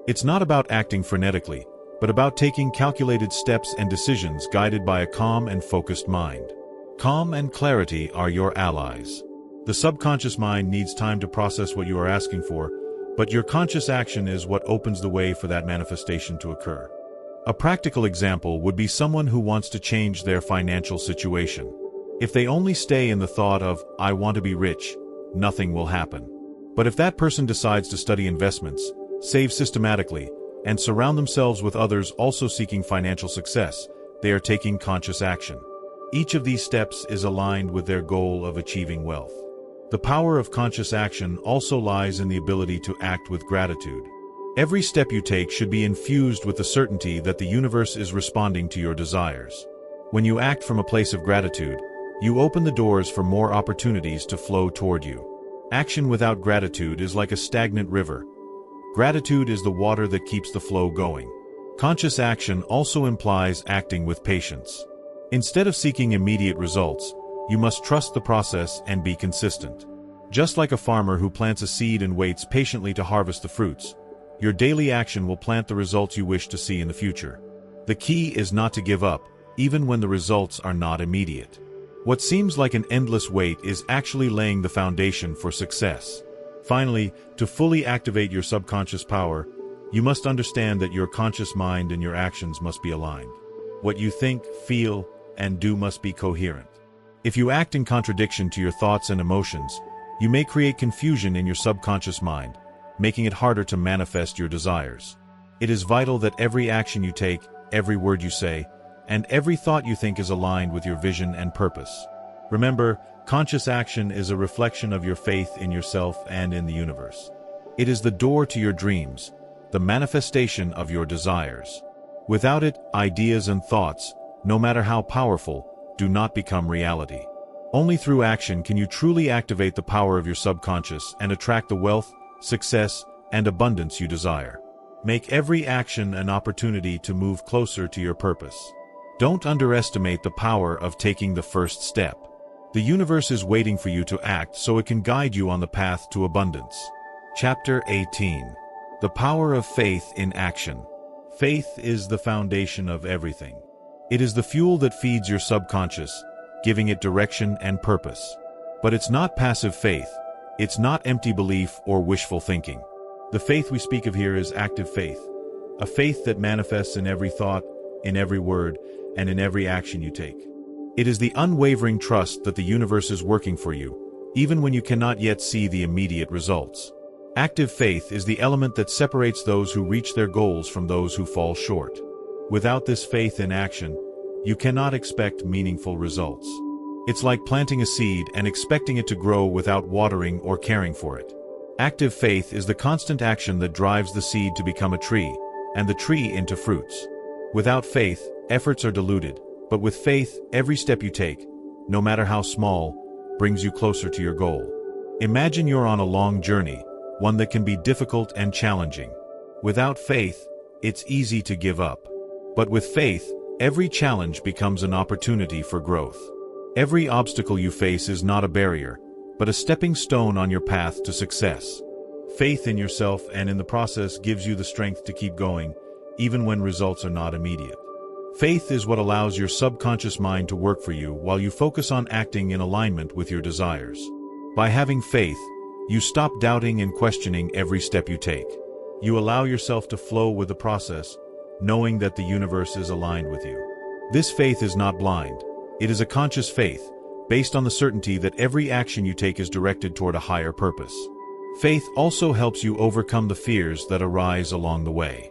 It's not about acting frenetically, but about taking calculated steps and decisions guided by a calm and focused mind. Calm and clarity are your allies. The subconscious mind needs time to process what you are asking for, but your conscious action is what opens the way for that manifestation to occur. A practical example would be someone who wants to change their financial situation. If they only stay in the thought of, "I want to be rich," nothing will happen. But if that person decides to study investments, save systematically, and surround themselves with others also seeking financial success, they are taking conscious action. Each of these steps is aligned with their goal of achieving wealth. The power of conscious action also lies in the ability to act with gratitude. Every step you take should be infused with the certainty that the universe is responding to your desires. When you act from a place of gratitude, you open the doors for more opportunities to flow toward you. Action without gratitude is like a stagnant river. Gratitude is the water that keeps the flow going. Conscious action also implies acting with patience. Instead of seeking immediate results, you must trust the process and be consistent. Just like a farmer who plants a seed and waits patiently to harvest the fruits, your daily action will plant the results you wish to see in the future. The key is not to give up, even when the results are not immediate. What seems like an endless wait is actually laying the foundation for success. Finally, to fully activate your subconscious power, you must understand that your conscious mind and your actions must be aligned. What you think, feel, and do must be coherent. If you act in contradiction to your thoughts and emotions, you may create confusion in your subconscious mind, making it harder to manifest your desires. It is vital that every action you take, every word you say, and every thought you think is aligned with your vision and purpose. Remember, conscious action is a reflection of your faith in yourself and in the universe. It is the door to your dreams, the manifestation of your desires. Without it, ideas and thoughts, no matter how powerful, do not become reality. Only through action can you truly activate the power of your subconscious and attract the wealth, success, and abundance you desire. Make every action an opportunity to move closer to your purpose. Don't underestimate the power of taking the first step. The universe is waiting for you to act so it can guide you on the path to abundance. Chapter 18. The power of faith in action. Faith is the foundation of everything. It is the fuel that feeds your subconscious, giving it direction and purpose. But it's not passive faith. It's not empty belief or wishful thinking. The faith we speak of here is active faith, a faith that manifests in every thought, in every word, and in every action you take. It is the unwavering trust that the universe is working for you, even when you cannot yet see the immediate results. Active faith is the element that separates those who reach their goals from those who fall short. Without this faith in action, you cannot expect meaningful results. It's like planting a seed and expecting it to grow without watering or caring for it. Active faith is the constant action that drives the seed to become a tree, and the tree into fruits. Without faith, efforts are diluted, but with faith, every step you take, no matter how small, brings you closer to your goal. Imagine you're on a long journey, one that can be difficult and challenging. Without faith, it's easy to give up. But with faith, every challenge becomes an opportunity for growth. Every obstacle you face is not a barrier, but a stepping stone on your path to success. Faith in yourself and in the process gives you the strength to keep going, even when results are not immediate. Faith is what allows your subconscious mind to work for you while you focus on acting in alignment with your desires. By having faith, you stop doubting and questioning every step you take. You allow yourself to flow with the process, knowing that the universe is aligned with you. This faith is not blind. It is a conscious faith, based on the certainty that every action you take is directed toward a higher purpose. Faith also helps you overcome the fears that arise along the way.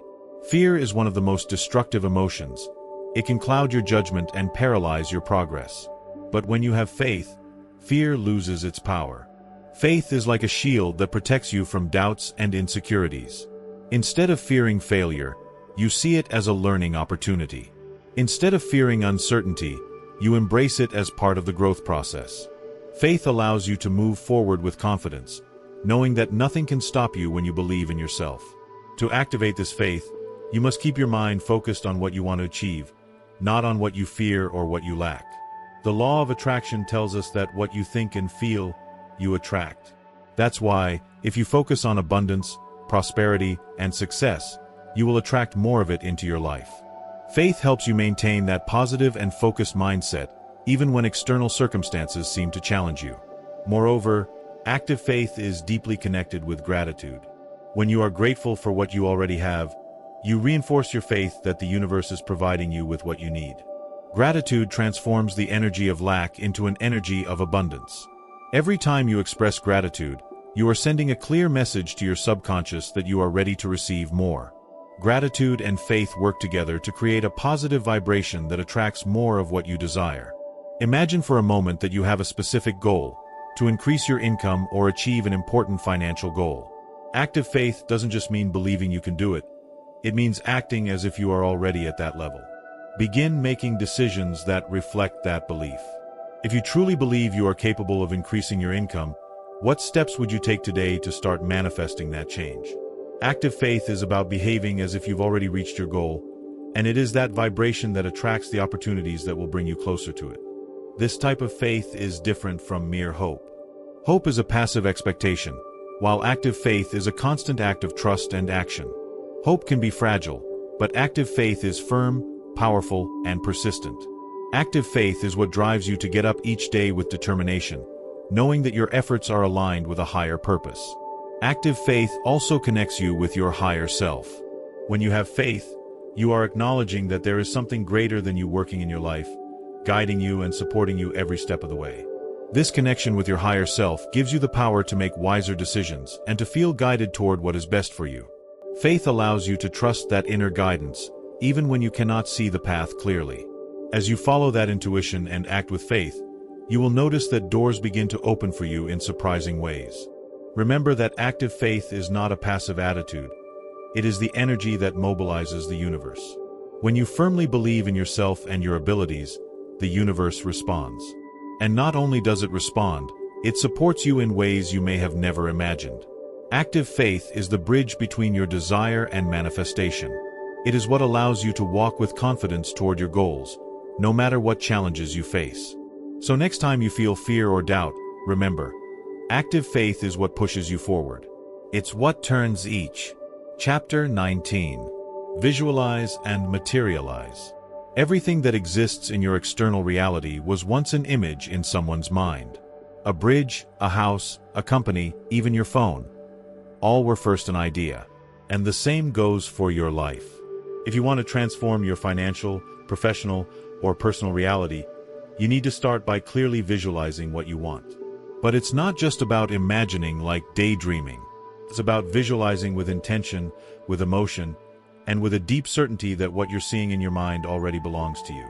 Fear is one of the most destructive emotions. It can cloud your judgment and paralyze your progress. But when you have faith, fear loses its power. Faith is like a shield that protects you from doubts and insecurities. Instead of fearing failure, you see it as a learning opportunity. Instead of fearing uncertainty, you embrace it as part of the growth process. Faith allows you to move forward with confidence, knowing that nothing can stop you when you believe in yourself. To activate this faith, you must keep your mind focused on what you want to achieve, not on what you fear or what you lack. The law of attraction tells us that what you think and feel, you attract. That's why, if you focus on abundance, prosperity, and success, you will attract more of it into your life. Faith helps you maintain that positive and focused mindset, even when external circumstances seem to challenge you. Moreover, active faith is deeply connected with gratitude. When you are grateful for what you already have, you reinforce your faith that the universe is providing you with what you need. Gratitude transforms the energy of lack into an energy of abundance. Every time you express gratitude, you are sending a clear message to your subconscious that you are ready to receive more. Gratitude and faith work together to create a positive vibration that attracts more of what you desire. Imagine for a moment that you have a specific goal, to increase your income or achieve an important financial goal. Active faith doesn't just mean believing you can do it. It means acting as if you are already at that level. Begin making decisions that reflect that belief. If you truly believe you are capable of increasing your income, what steps would you take today to start manifesting that change? Active faith is about behaving as if you've already reached your goal, and it is that vibration that attracts the opportunities that will bring you closer to it. This type of faith is different from mere hope. Hope is a passive expectation, while active faith is a constant act of trust and action. Hope can be fragile, but active faith is firm, powerful, and persistent. Active faith is what drives you to get up each day with determination, knowing that your efforts are aligned with a higher purpose. Active faith also connects you with your higher self. When you have faith, you are acknowledging that there is something greater than you working in your life, guiding you and supporting you every step of the way. This connection with your higher self gives you the power to make wiser decisions and to feel guided toward what is best for you. Faith allows you to trust that inner guidance, even when you cannot see the path clearly. As you follow that intuition and act with faith, you will notice that doors begin to open for you in surprising ways. Remember that active faith is not a passive attitude. It is the energy that mobilizes the universe. When you firmly believe in yourself and your abilities, the universe responds. And not only does it respond, it supports you in ways you may have never imagined. Active faith is the bridge between your desire and manifestation. It is what allows you to walk with confidence toward your goals, no matter what challenges you face. So next time you feel fear or doubt, remember, active faith is what pushes you forward. It's what turns each Chapter 19. Visualize and materialize. Everything that exists in your external reality was once an image in someone's mind. A bridge, a house, a company, even your phone. All were first an idea. And the same goes for your life. If you want to transform your financial, professional, or personal reality, you need to start by clearly visualizing what you want. But it's not just about imagining like daydreaming. It's about visualizing with intention, with emotion, and with a deep certainty that what you're seeing in your mind already belongs to you.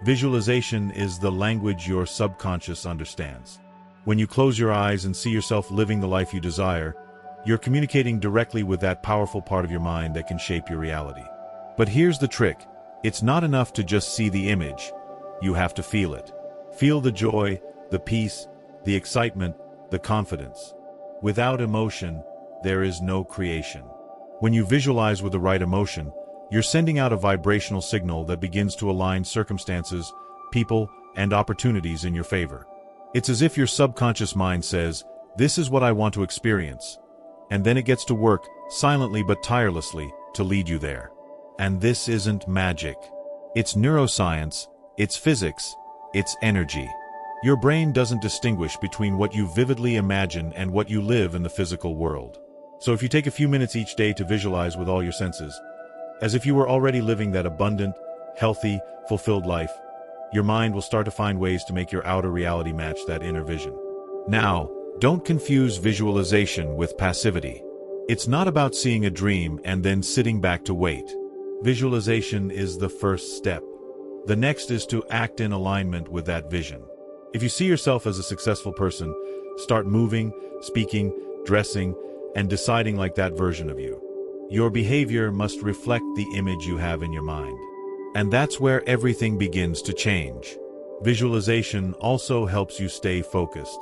Visualization is the language your subconscious understands. When you close your eyes and see yourself living the life you desire, you're communicating directly with that powerful part of your mind that can shape your reality. But here's the trick. It's not enough to just see the image. You have to feel it. Feel the joy, the peace, the excitement, the confidence. Without emotion, there is no creation. When you visualize with the right emotion, you're sending out a vibrational signal that begins to align circumstances, people, and opportunities in your favor. It's as if your subconscious mind says, "This is what I want to experience," and then it gets to work, silently but tirelessly, to lead you there. And this isn't magic. It's neuroscience, it's physics, it's energy. Your brain doesn't distinguish between what you vividly imagine and what you live in the physical world. So if you take a few minutes each day to visualize with all your senses, as if you were already living that abundant, healthy, fulfilled life, your mind will start to find ways to make your outer reality match that inner vision. Now, don't confuse visualization with passivity. It's not about seeing a dream and then sitting back to wait. Visualization is the first step. The next is to act in alignment with that vision. If you see yourself as a successful person, start moving, speaking, dressing, and deciding like that version of you. Your behavior must reflect the image you have in your mind. And that's where everything begins to change. Visualization also helps you stay focused.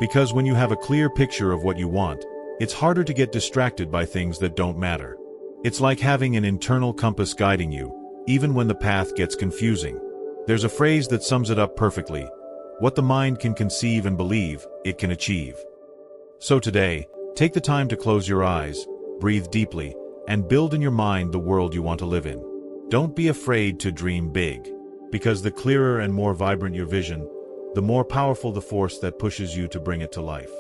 Because when you have a clear picture of what you want, it's harder to get distracted by things that don't matter. It's like having an internal compass guiding you, even when the path gets confusing. There's a phrase that sums it up perfectly. What the mind can conceive and believe, it can achieve. So today, take the time to close your eyes, breathe deeply, and build in your mind the world you want to live in. Don't be afraid to dream big, because the clearer and more vibrant your vision, the more powerful the force that pushes you to bring it to life.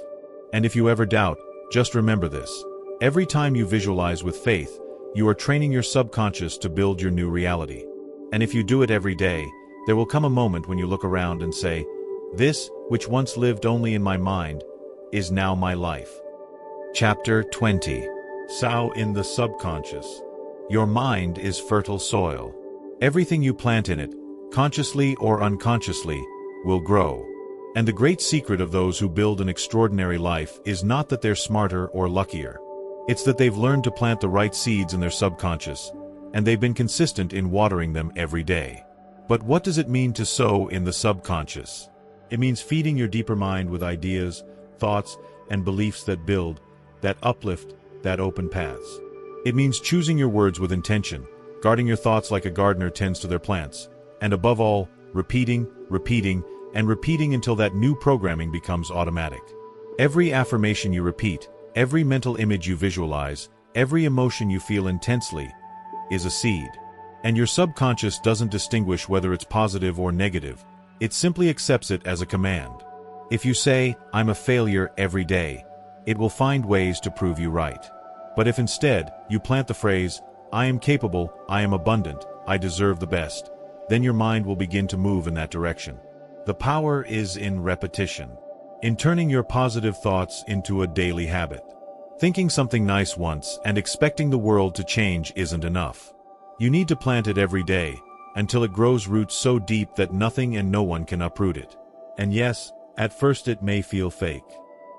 And if you ever doubt, just remember this. Every time you visualize with faith, you are training your subconscious to build your new reality. And if you do it every day, there will come a moment when you look around and say, "This, which once lived only in my mind, is now my life." Chapter 20. Sow in the subconscious. Your mind is fertile soil. Everything you plant in it, consciously or unconsciously, will grow. And the great secret of those who build an extraordinary life is not that they're smarter or luckier. It's that they've learned to plant the right seeds in their subconscious, and they've been consistent in watering them every day. But what does it mean to sow in the subconscious? It means feeding your deeper mind with ideas, thoughts, and beliefs that build, that uplift, that open paths. It means choosing your words with intention, guarding your thoughts like a gardener tends to their plants, and above all, repeating, and repeating until that new programming becomes automatic. Every affirmation you repeat, every mental image you visualize, every emotion you feel intensely, is a seed. And your subconscious doesn't distinguish whether it's positive or negative. It simply accepts it as a command. If you say, "I'm a failure," every day, it will find ways to prove you right. But if instead, you plant the phrase, "I am capable, I am abundant, I deserve the best," then your mind will begin to move in that direction. The power is in repetition. In turning your positive thoughts into a daily habit. Thinking something nice once and expecting the world to change isn't enough. You need to plant it every day, until it grows roots so deep that nothing and no one can uproot it. And yes, at first it may feel fake.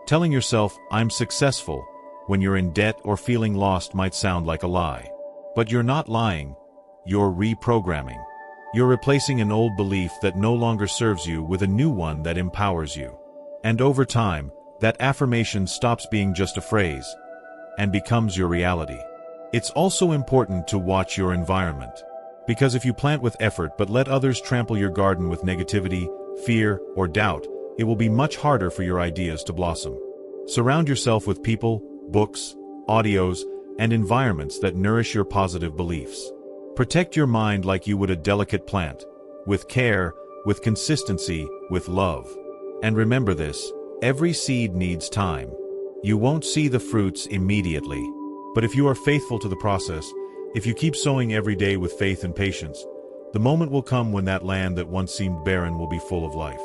Telling yourself, "I'm successful," when you're in debt or feeling lost might sound like a lie. But you're not lying, you're reprogramming. You're replacing an old belief that no longer serves you with a new one that empowers you. And over time, that affirmation stops being just a phrase and becomes your reality. It's also important to watch your environment. Because if you plant with effort but let others trample your garden with negativity, fear, or doubt, it will be much harder for your ideas to blossom. Surround yourself with people, books, audios, and environments that nourish your positive beliefs. Protect your mind like you would a delicate plant, with care, with consistency, with love. And remember this, every seed needs time. You won't see the fruits immediately. But if you are faithful to the process, if you keep sowing every day with faith and patience, the moment will come when that land that once seemed barren will be full of life.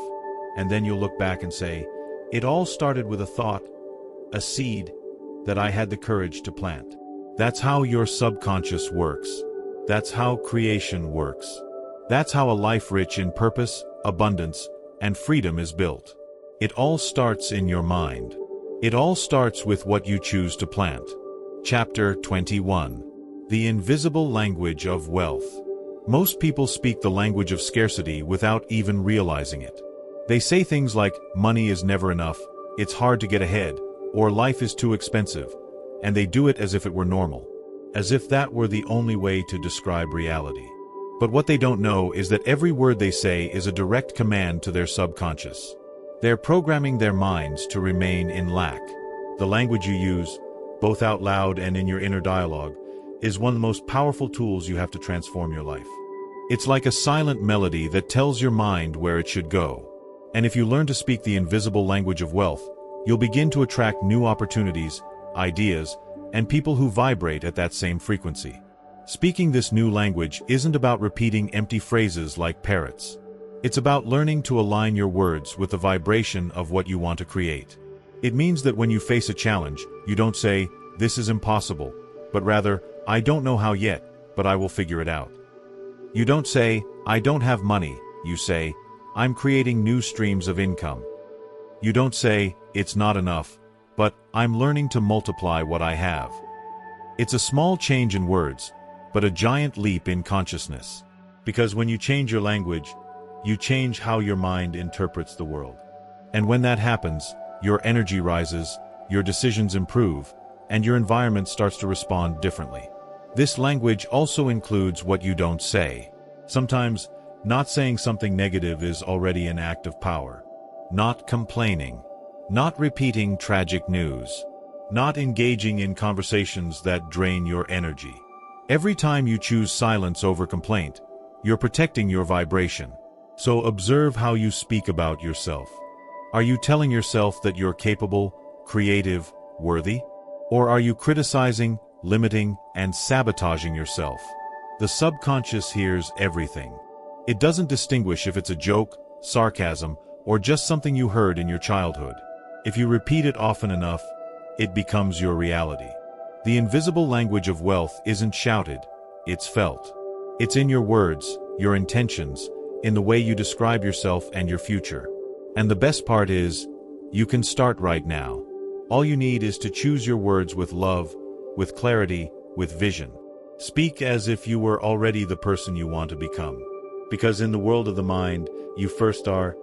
And then you'll look back and say, it all started with a thought, a seed, that I had the courage to plant. That's how your subconscious works. That's how creation works. That's how a life rich in purpose, abundance, and freedom is built. It all starts in your mind. It all starts with what you choose to plant. Chapter 21. The Invisible Language of Wealth. Most people speak the language of scarcity without even realizing it. They say things like, money is never enough, it's hard to get ahead, or life is too expensive, and they do it as if it were normal, as if that were the only way to describe reality. But what they don't know is that every word they say is a direct command to their subconscious. They're programming their minds to remain in lack. The language you use, both out loud and in your inner dialogue, is one of the most powerful tools you have to transform your life. It's like a silent melody that tells your mind where it should go. And if you learn to speak the invisible language of wealth, you'll begin to attract new opportunities, ideas, and people who vibrate at that same frequency. Speaking this new language isn't about repeating empty phrases like parrots. It's about learning to align your words with the vibration of what you want to create. It means that when you face a challenge, you don't say, this is impossible, but rather, I don't know how yet, but I will figure it out. You don't say, I don't have money, you say, I'm creating new streams of income. You don't say, it's not enough, but I'm learning to multiply what I have. It's a small change in words, but a giant leap in consciousness. Because when you change your language, you change how your mind interprets the world. And when that happens, your energy rises, your decisions improve, and your environment starts to respond differently. This language also includes what you don't say. Sometimes, not saying something negative is already an act of power. Not complaining. Not repeating tragic news. Not engaging in conversations that drain your energy. Every time you choose silence over complaint, you're protecting your vibration. So observe how you speak about yourself. Are you telling yourself that you're capable, creative, worthy? Or are you criticizing, limiting, and sabotaging yourself? The subconscious hears everything. It doesn't distinguish if it's a joke, sarcasm, or just something you heard in your childhood. If you repeat it often enough, it becomes your reality. The invisible language of wealth isn't shouted, it's felt. It's in your words, your intentions, in the way you describe yourself and your future. And the best part is, you can start right now. All you need is to choose your words with love, with clarity, with vision. Speak as if you were already the person you want to become. Because in the world of the mind, you first are,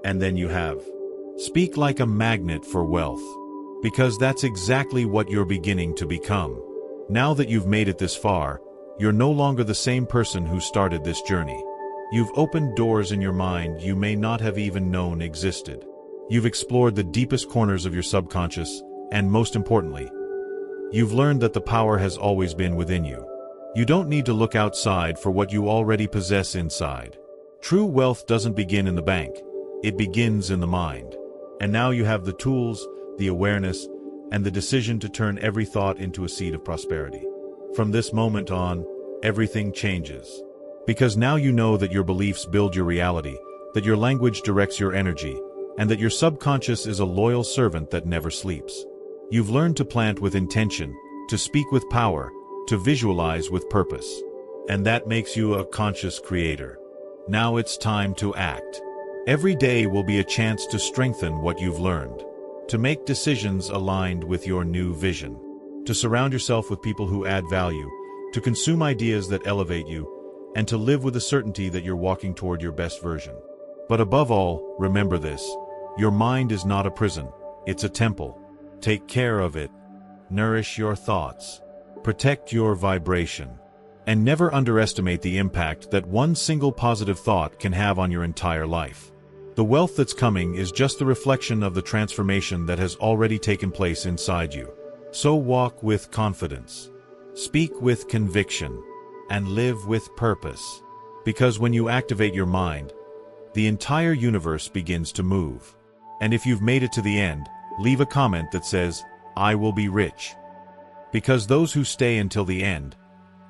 and then you have. Speak like a magnet for wealth. Because that's exactly what you're beginning to become. Now that you've made it this far, you're no longer the same person who started this journey. You've opened doors in your mind you may not have even known existed. You've explored the deepest corners of your subconscious, and most importantly, you've learned that the power has always been within you. You don't need to look outside for what you already possess inside. True wealth doesn't begin in the bank, it begins in the mind. And now you have the tools, the awareness, and the decision to turn every thought into a seed of prosperity. From this moment on, everything changes. Because now you know that your beliefs build your reality, that your language directs your energy, and that your subconscious is a loyal servant that never sleeps. You've learned to plant with intention, to speak with power, to visualize with purpose. And that makes you a conscious creator. Now it's time to act. Every day will be a chance to strengthen what you've learned, to make decisions aligned with your new vision, to surround yourself with people who add value, to consume ideas that elevate you, and to live with the certainty that you're walking toward your best version. But above all, remember this: your mind is not a prison, it's a temple. Take care of it, nourish your thoughts, protect your vibration, and never underestimate the impact that one single positive thought can have on your entire life. The wealth that's coming is just the reflection of the transformation that has already taken place inside you. So walk with confidence, speak with conviction, and live with purpose. Because when you activate your mind, the entire universe begins to move. And if you've made it to the end, leave a comment that says, "I will be rich." Because those who stay until the end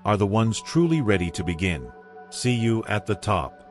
are the ones truly ready to begin. See you at the top.